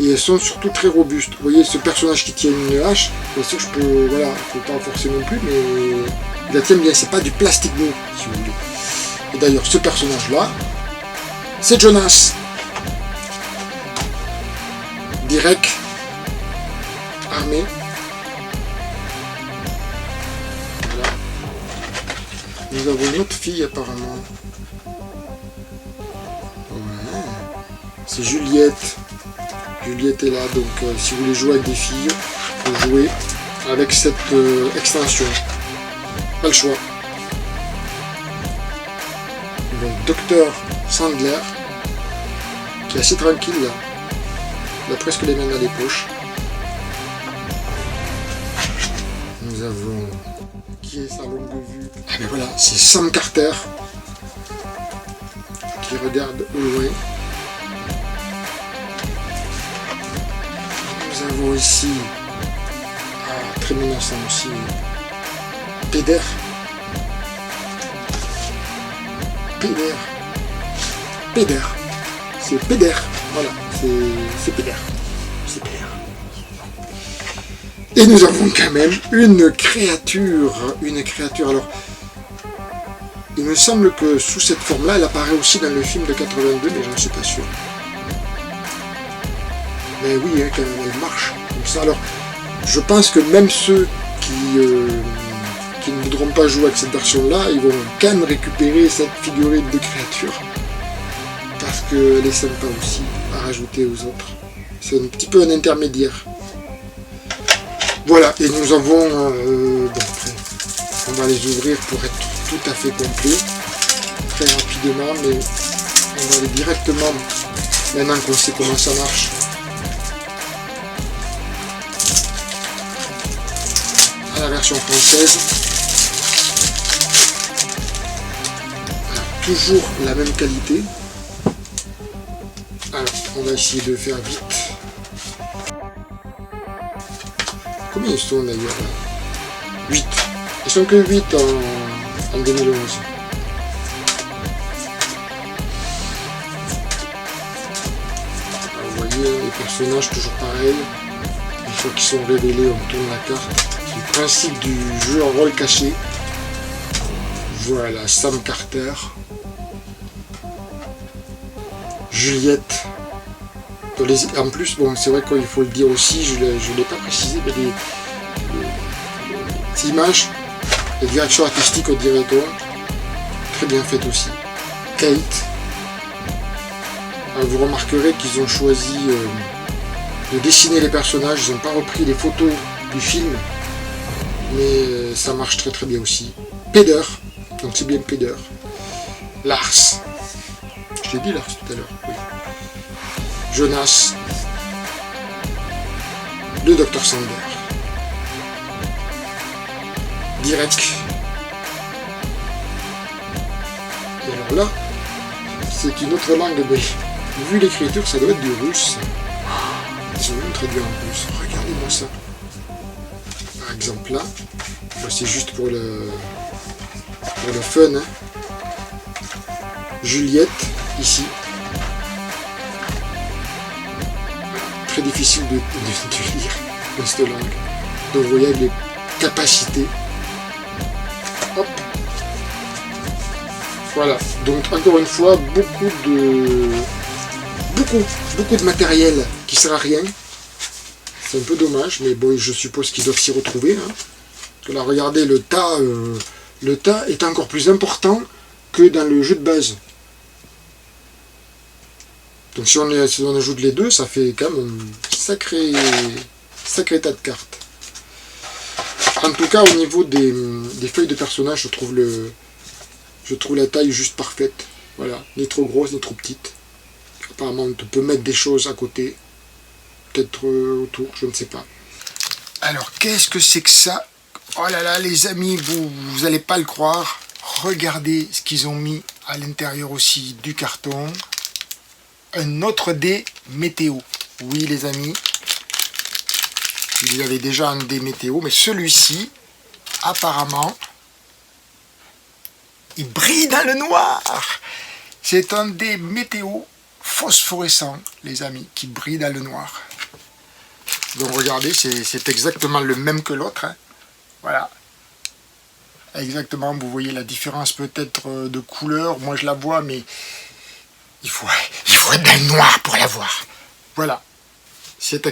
Et elles sont surtout très robustes. Vous voyez ce personnage qui tient une hache, bien sûr je peux, voilà, je peux pas forcer non plus, mais il la tient bien, c'est pas du plastique mou, si vous voulez. Et d'ailleurs, ce personnage-là, c'est Jonas. Direct, armé. Voilà. Nous avons une autre fille apparemment. Ouais. C'est Juliette. Juliette est là, donc si vous voulez jouer avec des filles, vous jouez avec cette extension. Pas le choix. Donc Docteur Sandler, qui est assez tranquille là. Il a presque les mains dans les poches. Nous avons... Qui est sa longue vue? Ah ben voilà, c'est Sam Carter. Qui regarde au loin. Nous avons ici... très menaçant aussi. Péder. C'est Péder. Voilà, c'est Péder. Et nous avons quand même une créature. Alors, il me semble que sous cette forme-là, elle apparaît aussi dans le film de 82, mais je ne suis pas sûr. Mais oui, quand même, elle marche comme ça. Alors, je pense que même ceux qui ne voudront pas jouer avec cette version-là, ils vont quand même récupérer cette figurine de créature. Parce qu'elle est sympa aussi à rajouter aux autres. C'est un petit peu un intermédiaire. Voilà, et nous avons... bon, après, on va les ouvrir pour être tout à fait complet. Très rapidement, mais on va aller directement, maintenant qu'on sait comment ça marche. À la version française. toujours la même qualité. Alors, on va essayer de faire vite. Combien ils sont d'ailleurs? 8. Ils sont que 8 en 2011. Alors, vous voyez, les personnages toujours pareils. Une fois qu'ils sont révélés, on tourne la carte. C'est le principe du jeu en rôle caché. Voilà, Sam Carter. Juliette. En plus, bon, c'est vrai qu'il faut le dire aussi, je ne l'ai pas précisé, mais les images, les directions artistiques au directeur, très bien faites aussi. Kate. Vous remarquerez qu'ils ont choisi de dessiner les personnages, ils n'ont pas repris les photos du film, mais ça marche très très bien aussi. Peder, donc c'est bien Peder. Lars. Je l'ai dit Lars tout à l'heure, oui. Jonas. Le Dr Sander. Direct. Et alors là, c'est une autre langue, mais vu l'écriture, ça doit être du russe. Ils ont même traduit en russe. Regardez-moi ça. Par exemple là, c'est juste pour le fun. Hein. Juliette, ici. Très difficile de lire dans cette langue. Donc vous voyez les capacités. Hop. Voilà. Donc encore une fois, beaucoup de matériel qui sert à rien. C'est un peu dommage, mais bon, je suppose qu'ils doivent s'y retrouver. Hein. Parce que là, regardez, le tas est encore plus important que dans le jeu de base. Donc si on ajoute les deux, ça fait quand même un sacré tas de cartes. En tout cas, au niveau des feuilles de personnages, je trouve la taille juste parfaite. Voilà, ni trop grosse, ni trop petite. Apparemment, on peut mettre des choses à côté. Peut-être autour, je ne sais pas. Alors, qu'est-ce que c'est que ça? Oh là là, les amis, vous n'allez pas le croire. Regardez ce qu'ils ont mis à l'intérieur aussi du carton. Un autre dé météo. Oui, les amis. Il y avait déjà un dé météo, mais celui-ci, apparemment, il brille dans le noir. C'est un dé météo phosphorescent, les amis, qui brille dans le noir. Donc regardez, c'est exactement le même que l'autre. Hein. Voilà. Exactement, vous voyez la différence peut-être de couleur. Moi je la vois, mais il faut être dans le noir pour la voir. Voilà. C'est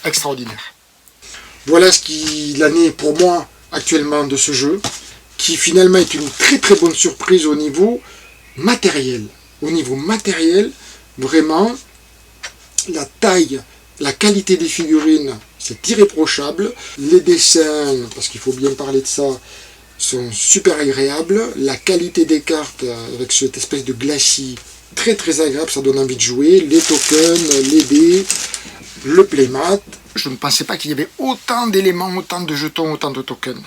extraordinaire. Voilà ce qu'il en est pour moi actuellement de ce jeu, qui finalement est une très très bonne surprise au niveau matériel. Au niveau matériel, vraiment, la taille, la qualité des figurines, c'est irréprochable. Les dessins, parce qu'il faut bien parler de ça, sont super agréables. La qualité des cartes, avec cette espèce de glacis, très très agréable, ça donne envie de jouer. Les tokens, les dés, le playmat. Je ne pensais pas qu'il y avait autant d'éléments, autant de jetons, autant de tokens.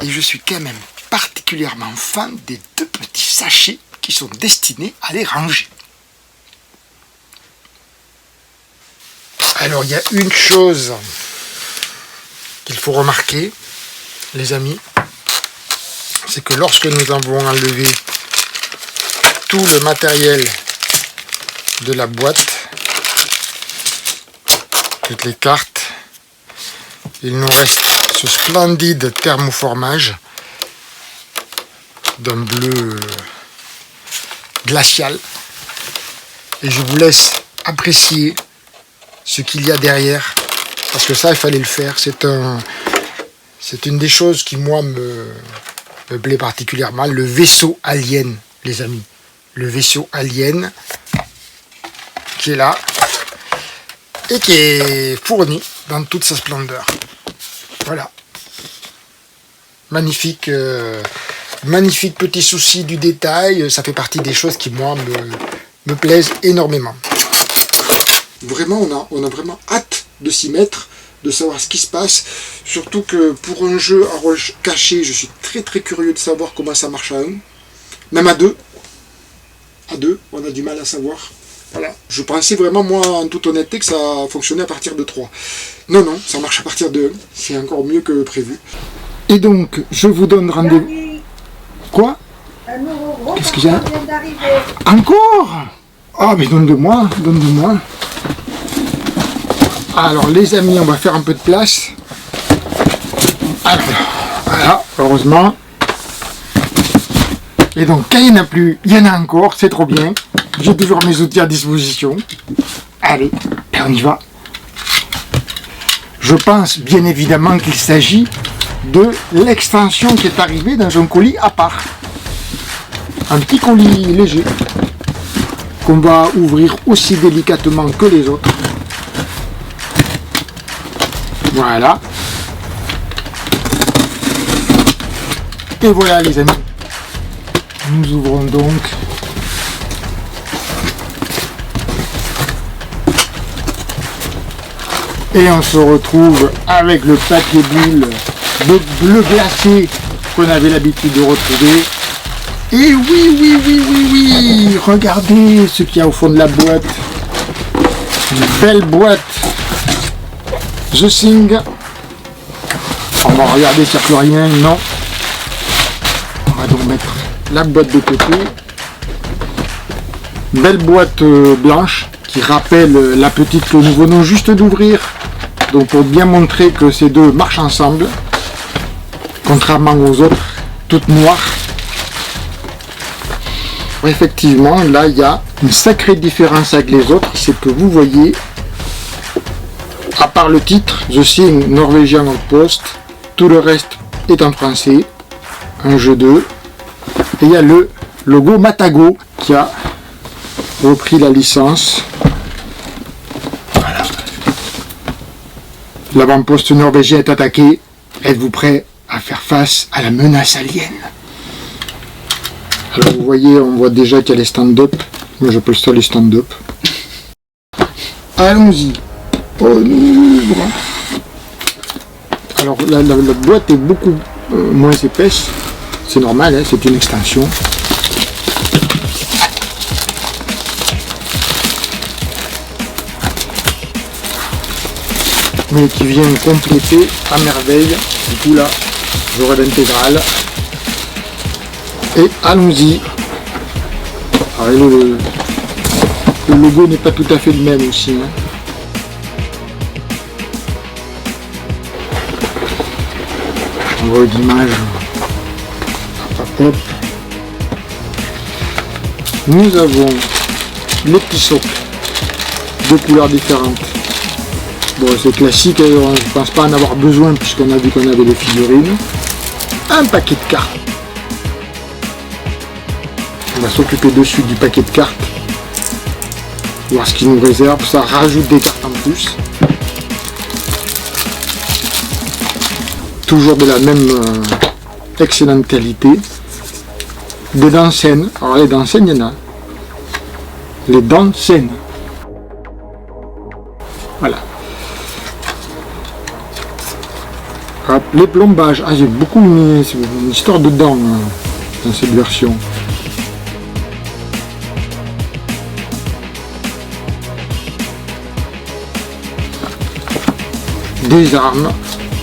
Et je suis quand même particulièrement fan des deux petits sachets qui sont destinés à les ranger. Alors, il y a une chose qu'il faut remarquer, les amis, c'est que lorsque nous avons enlevé tout le matériel de la boîte, toutes les cartes, il nous reste ce splendide thermoformage d'un bleu glacial. Et je vous laisse apprécier ce qu'il y a derrière, parce que ça, il fallait le faire. C'est une des choses qui, moi, me plaît particulièrement. Le vaisseau alien, les amis. Le vaisseau alien qui est là et qui est fourni dans toute sa splendeur. Voilà. Magnifique, magnifique petit souci du détail. Ça fait partie des choses qui, moi, me plaisent énormément. Vraiment, on a vraiment hâte de s'y mettre, de savoir ce qui se passe. Surtout que pour un jeu à rôle caché, je suis très très curieux de savoir comment ça marche à un. Même à deux. À deux, on a du mal à savoir. Voilà. Je pensais vraiment, moi, en toute honnêteté, que ça fonctionnait à partir de 3. Non, non, ça marche à partir de 1. C'est encore mieux que prévu. Et donc, je vous donne rendez-vous. Quoi? Un nouveau gros Qu'est-ce qu'il y a? carton vient d'arriver. Encore? Ah, mais donne-le-moi, donne-le-moi. Alors, les amis, on va faire un peu de place. Alors, voilà, heureusement. Et donc, quand il n'y en a plus, il y en a encore, c'est trop bien. J'ai toujours mes outils à disposition. Allez, on y va. Je pense bien évidemment qu'il s'agit de l'extension qui est arrivée dans un colis à part. Un petit colis léger qu'on va ouvrir aussi délicatement que les autres. Voilà. Et voilà les amis. Nous ouvrons donc et on se retrouve avec le papier boule de bleu glacé qu'on avait l'habitude de retrouver. Et oui, regardez ce qu'il y a au fond de la boîte. Une belle boîte The Thing. On va regarder s'il n'y a plus rien. Non. On va donc mettre la boîte de côté. Belle boîte blanche qui rappelle la petite que nous venons juste d'ouvrir. Donc pour bien montrer que ces deux marchent ensemble. Contrairement aux autres, toutes noires. Effectivement, là il y a une sacrée différence avec les autres. C'est que vous voyez, à part le titre, The Thing Norwegian Outpost, tout le reste est en français. Un jeu 2. Et il y a le logo Matago qui a repris la licence. Voilà. L'avant-poste norvégien est attaqué. Êtes-vous prêt à faire face à la menace alien? Alors vous voyez, on voit déjà qu'il y a les stand-up. Moi j'appelle ça les stand-up. Allons-y. On ouvre. Alors la boîte est beaucoup moins épaisse. C'est normal, hein, c'est une extension. Mais qui vient compléter à merveille. Du coup là, j'aurai l'intégrale. Et allons-y. Le logo n'est pas tout à fait le même aussi. Hein. On voit l'image. Hop. Nous avons les petits socles de couleurs différentes. Bon, c'est classique, je ne pense pas en avoir besoin puisqu'on a vu qu'on avait les figurines. Un paquet de cartes. On va s'occuper dessus du paquet de cartes. Voir ce qu'il nous réserve. Ça rajoute des cartes en plus. Toujours de la même excellente qualité. Des dents saines. Alors les dents saines, il y en a. Les dents saines. Voilà. Hop, les plombages. Ah, j'ai beaucoup une histoire de dents dans cette version. Des armes,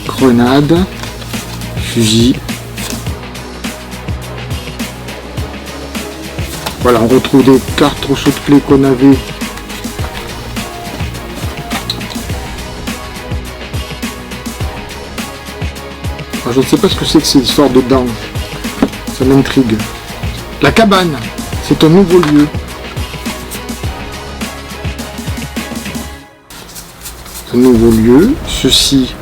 grenades, fusils. Voilà, on retrouve des cartes trousseau de clés qu'on avait. Alors, je ne sais pas ce que c'est que cette histoire de dents. Ça m'intrigue. La cabane, c'est un nouveau lieu. Un nouveau lieu. Ceci,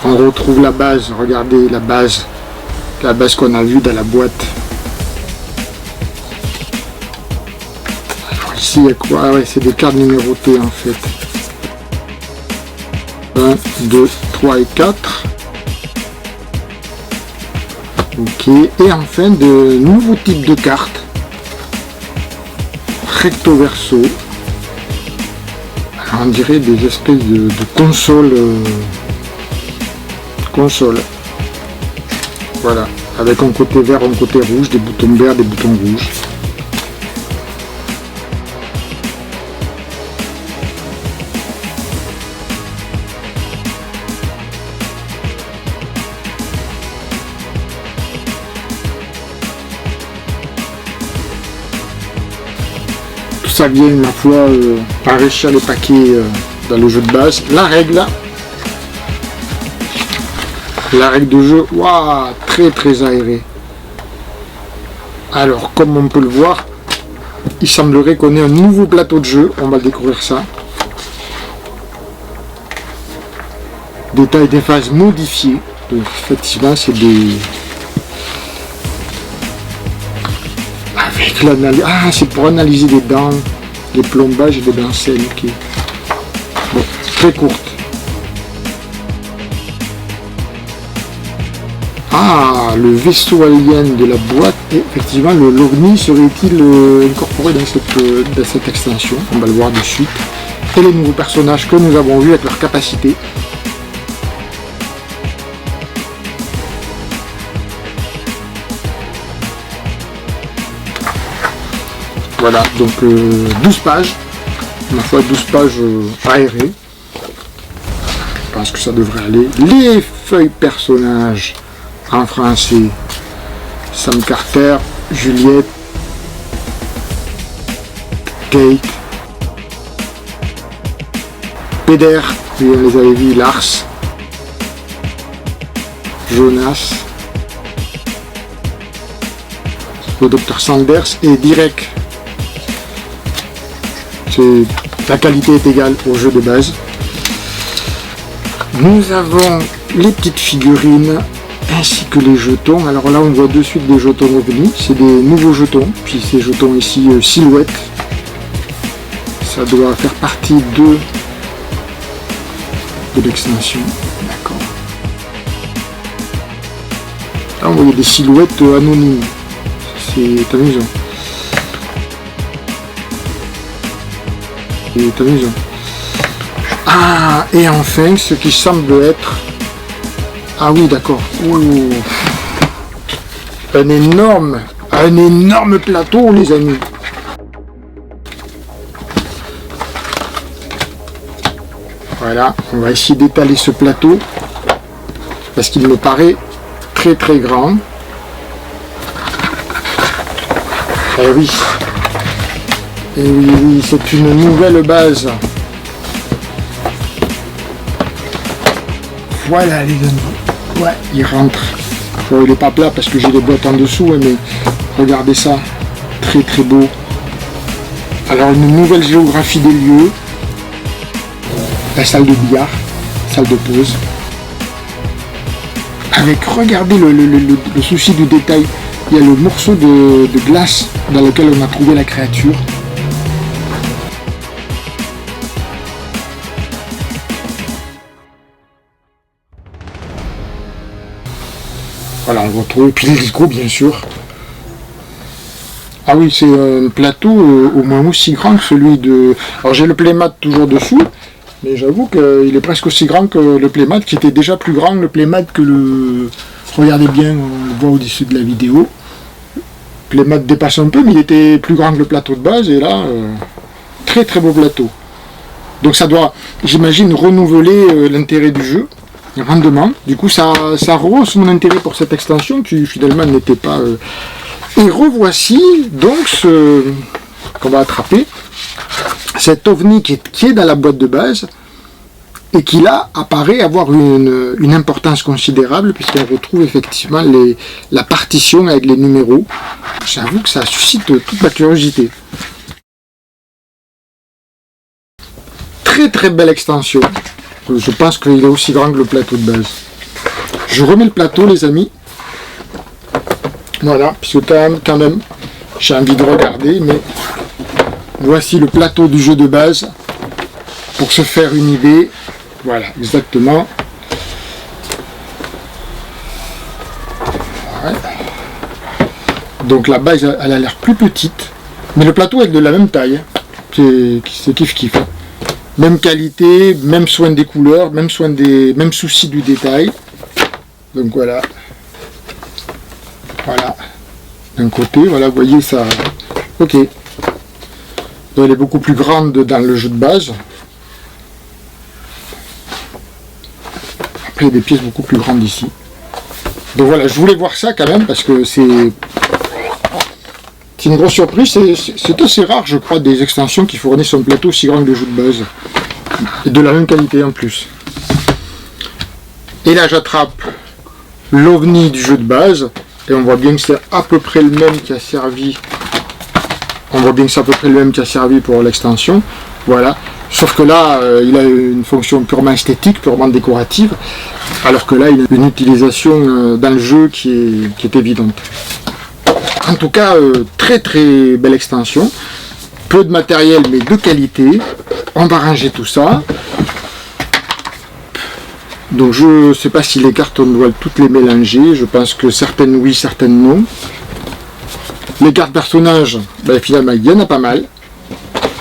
on retrouve la base. Regardez la base qu'on a vue dans la boîte. Alors ici, il y a quoi? Ah ouais, c'est des cartes numérotées en fait. 1, 2, 3 et 4. Ok. Et enfin, de nouveaux types de cartes. Recto verso. On dirait des espèces de consoles. Voilà. avec un côté vert, un côté rouge, des boutons verts, des boutons rouges. Tout ça vient, ma foi, enrichir les paquets dans le jeu de base. La règle de jeu, waouh, très très aérée. Alors, comme on peut le voir, il semblerait qu'on ait un nouveau plateau de jeu. On va découvrir ça. Détail des phases modifiées. Donc, effectivement, c'est des... Avec l'analyse... Ah, c'est pour analyser les dents, les plombages et les dentelles. Ok. Bon, très courte. Ah, le vaisseau alien de la boîte, et effectivement, l'OVNI serait-il incorporé dans cette extension? On va le voir de suite. Et les nouveaux personnages que nous avons vus avec leurs capacités. Voilà, donc 12 pages. Ma foi, 12 pages aérées. Je pense que ça devrait aller. Les feuilles personnages. En français, Sam Carter, Juliette, Kate, Peder, on les avait vus, Lars, Jonas, le docteur Sanders et Direk. La qualité est égale au jeu de base. Nous avons les petites figurines ainsi que les jetons. Alors là on voit de suite des jetons OVNI, c'est des nouveaux jetons, puis ces jetons ici silhouette, ça doit faire partie de l'extension, d'accord. Là on voit des silhouettes anonymes, c'est amusant. C'est amusant. Ah, et enfin ce qui semble être... Ah oui, d'accord. Un énorme plateau, les amis. Voilà, on va essayer d'étaler ce plateau parce qu'il me paraît très très grand. Eh oui. Et oui, c'est une nouvelle base. Voilà les amis. Ouais, il rentre. Bon, il n'est pas plat parce que j'ai les boîtes en dessous, mais regardez ça. Très très beau. Alors une nouvelle géographie des lieux. La salle de billard, salle de pause. Avec, regardez le souci du détail. Il y a le morceau de glace dans lequel on a trouvé la créature. Voilà, on retrouve, puis les gros bien sûr. Ah oui, c'est un plateau au moins aussi grand que celui de... Alors j'ai le playmat toujours dessous, mais j'avoue qu'il est presque aussi grand que le playmat, qui était déjà plus grand le playmat que le... Regardez bien, on le voit au-dessus de la vidéo. Le playmat dépasse un peu, mais il était plus grand que le plateau de base, et là, très très beau plateau. Donc ça doit, j'imagine, renouveler l'intérêt du jeu. Rendement. Du coup, ça rehausse mon intérêt pour cette extension qui finalement n'était pas... Et revoici donc ce qu'on va attraper, cet OVNI qui est dans la boîte de base et qui là apparaît avoir une importance considérable puisqu'on retrouve effectivement la partition avec les numéros. J'avoue que ça suscite toute ma curiosité. Très très belle extension. Je pense qu'il est aussi grand que le plateau de base. Je remets le plateau, les amis. Voilà, puisque quand même, j'ai envie de regarder, mais voici le plateau du jeu de base pour se faire une idée. Voilà, exactement. Ouais. Donc la base, elle a l'air plus petite, mais le plateau est de la même taille. C'est kiff-kiff. Même qualité, même soin des couleurs, même souci du détail. Donc voilà. Voilà. D'un côté, voilà, vous voyez ça. Ok. Donc, elle est beaucoup plus grande dans le jeu de base. Après, il y a des pièces beaucoup plus grandes ici. Donc voilà, je voulais voir ça quand même parce que c'est une grosse surprise. C'est assez rare, je crois, des extensions qui fournissent un plateau aussi grand que le jeu de base. Et de la même qualité en plus. Et là, j'attrape l'OVNI du jeu de base. Et on voit bien que c'est à peu près le même qui a servi. On voit bien que c'est à peu près le même qui a servi pour l'extension. Voilà. Sauf que là, il a une fonction purement esthétique, purement décorative. Alors que là, il a une utilisation dans le jeu qui est évidente. En tout cas, très très belle extension. Peu de matériel, mais de qualité. On va ranger tout ça. Donc je ne sais pas si les cartes, on doit toutes les mélanger. Je pense que certaines oui, certaines non. Les cartes personnages, ben, finalement, il y en a pas mal.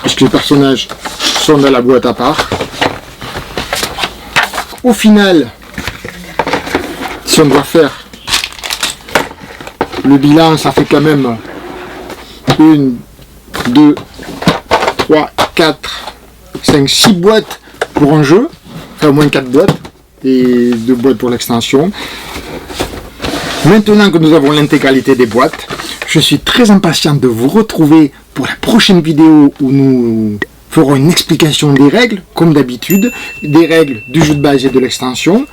Puisque les personnages sont dans la boîte à part. Au final, si on doit faire le bilan, ça fait quand même 1, 2, 3, 4, 5, 6 boîtes pour un jeu. Enfin, au moins 4 boîtes. Et 2 boîtes pour l'extension. Maintenant que nous avons l'intégralité des boîtes, je suis très impatient de vous retrouver pour la prochaine vidéo où nous ferons une explication des règles, comme d'habitude, des règles du jeu de base et de l'extension,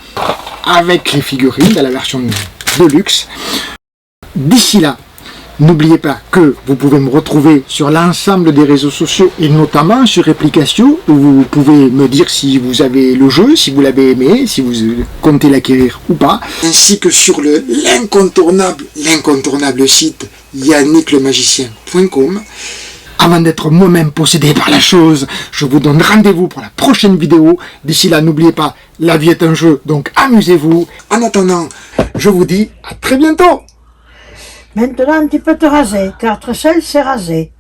avec les figurines de la version de luxe. D'ici là, n'oubliez pas que vous pouvez me retrouver sur l'ensemble des réseaux sociaux et notamment sur Replicatio où vous pouvez me dire si vous avez le jeu, si vous l'avez aimé, si vous comptez l'acquérir ou pas. Ainsi que sur l'incontournable site yannicklemagicien.com. Avant d'être moi-même possédé par la chose, je vous donne rendez-vous pour la prochaine vidéo. D'ici là, n'oubliez pas, la vie est un jeu, donc amusez-vous. En attendant, je vous dis à très bientôt. Maintenant, tu peux te raser, car Tressel s'est rasé.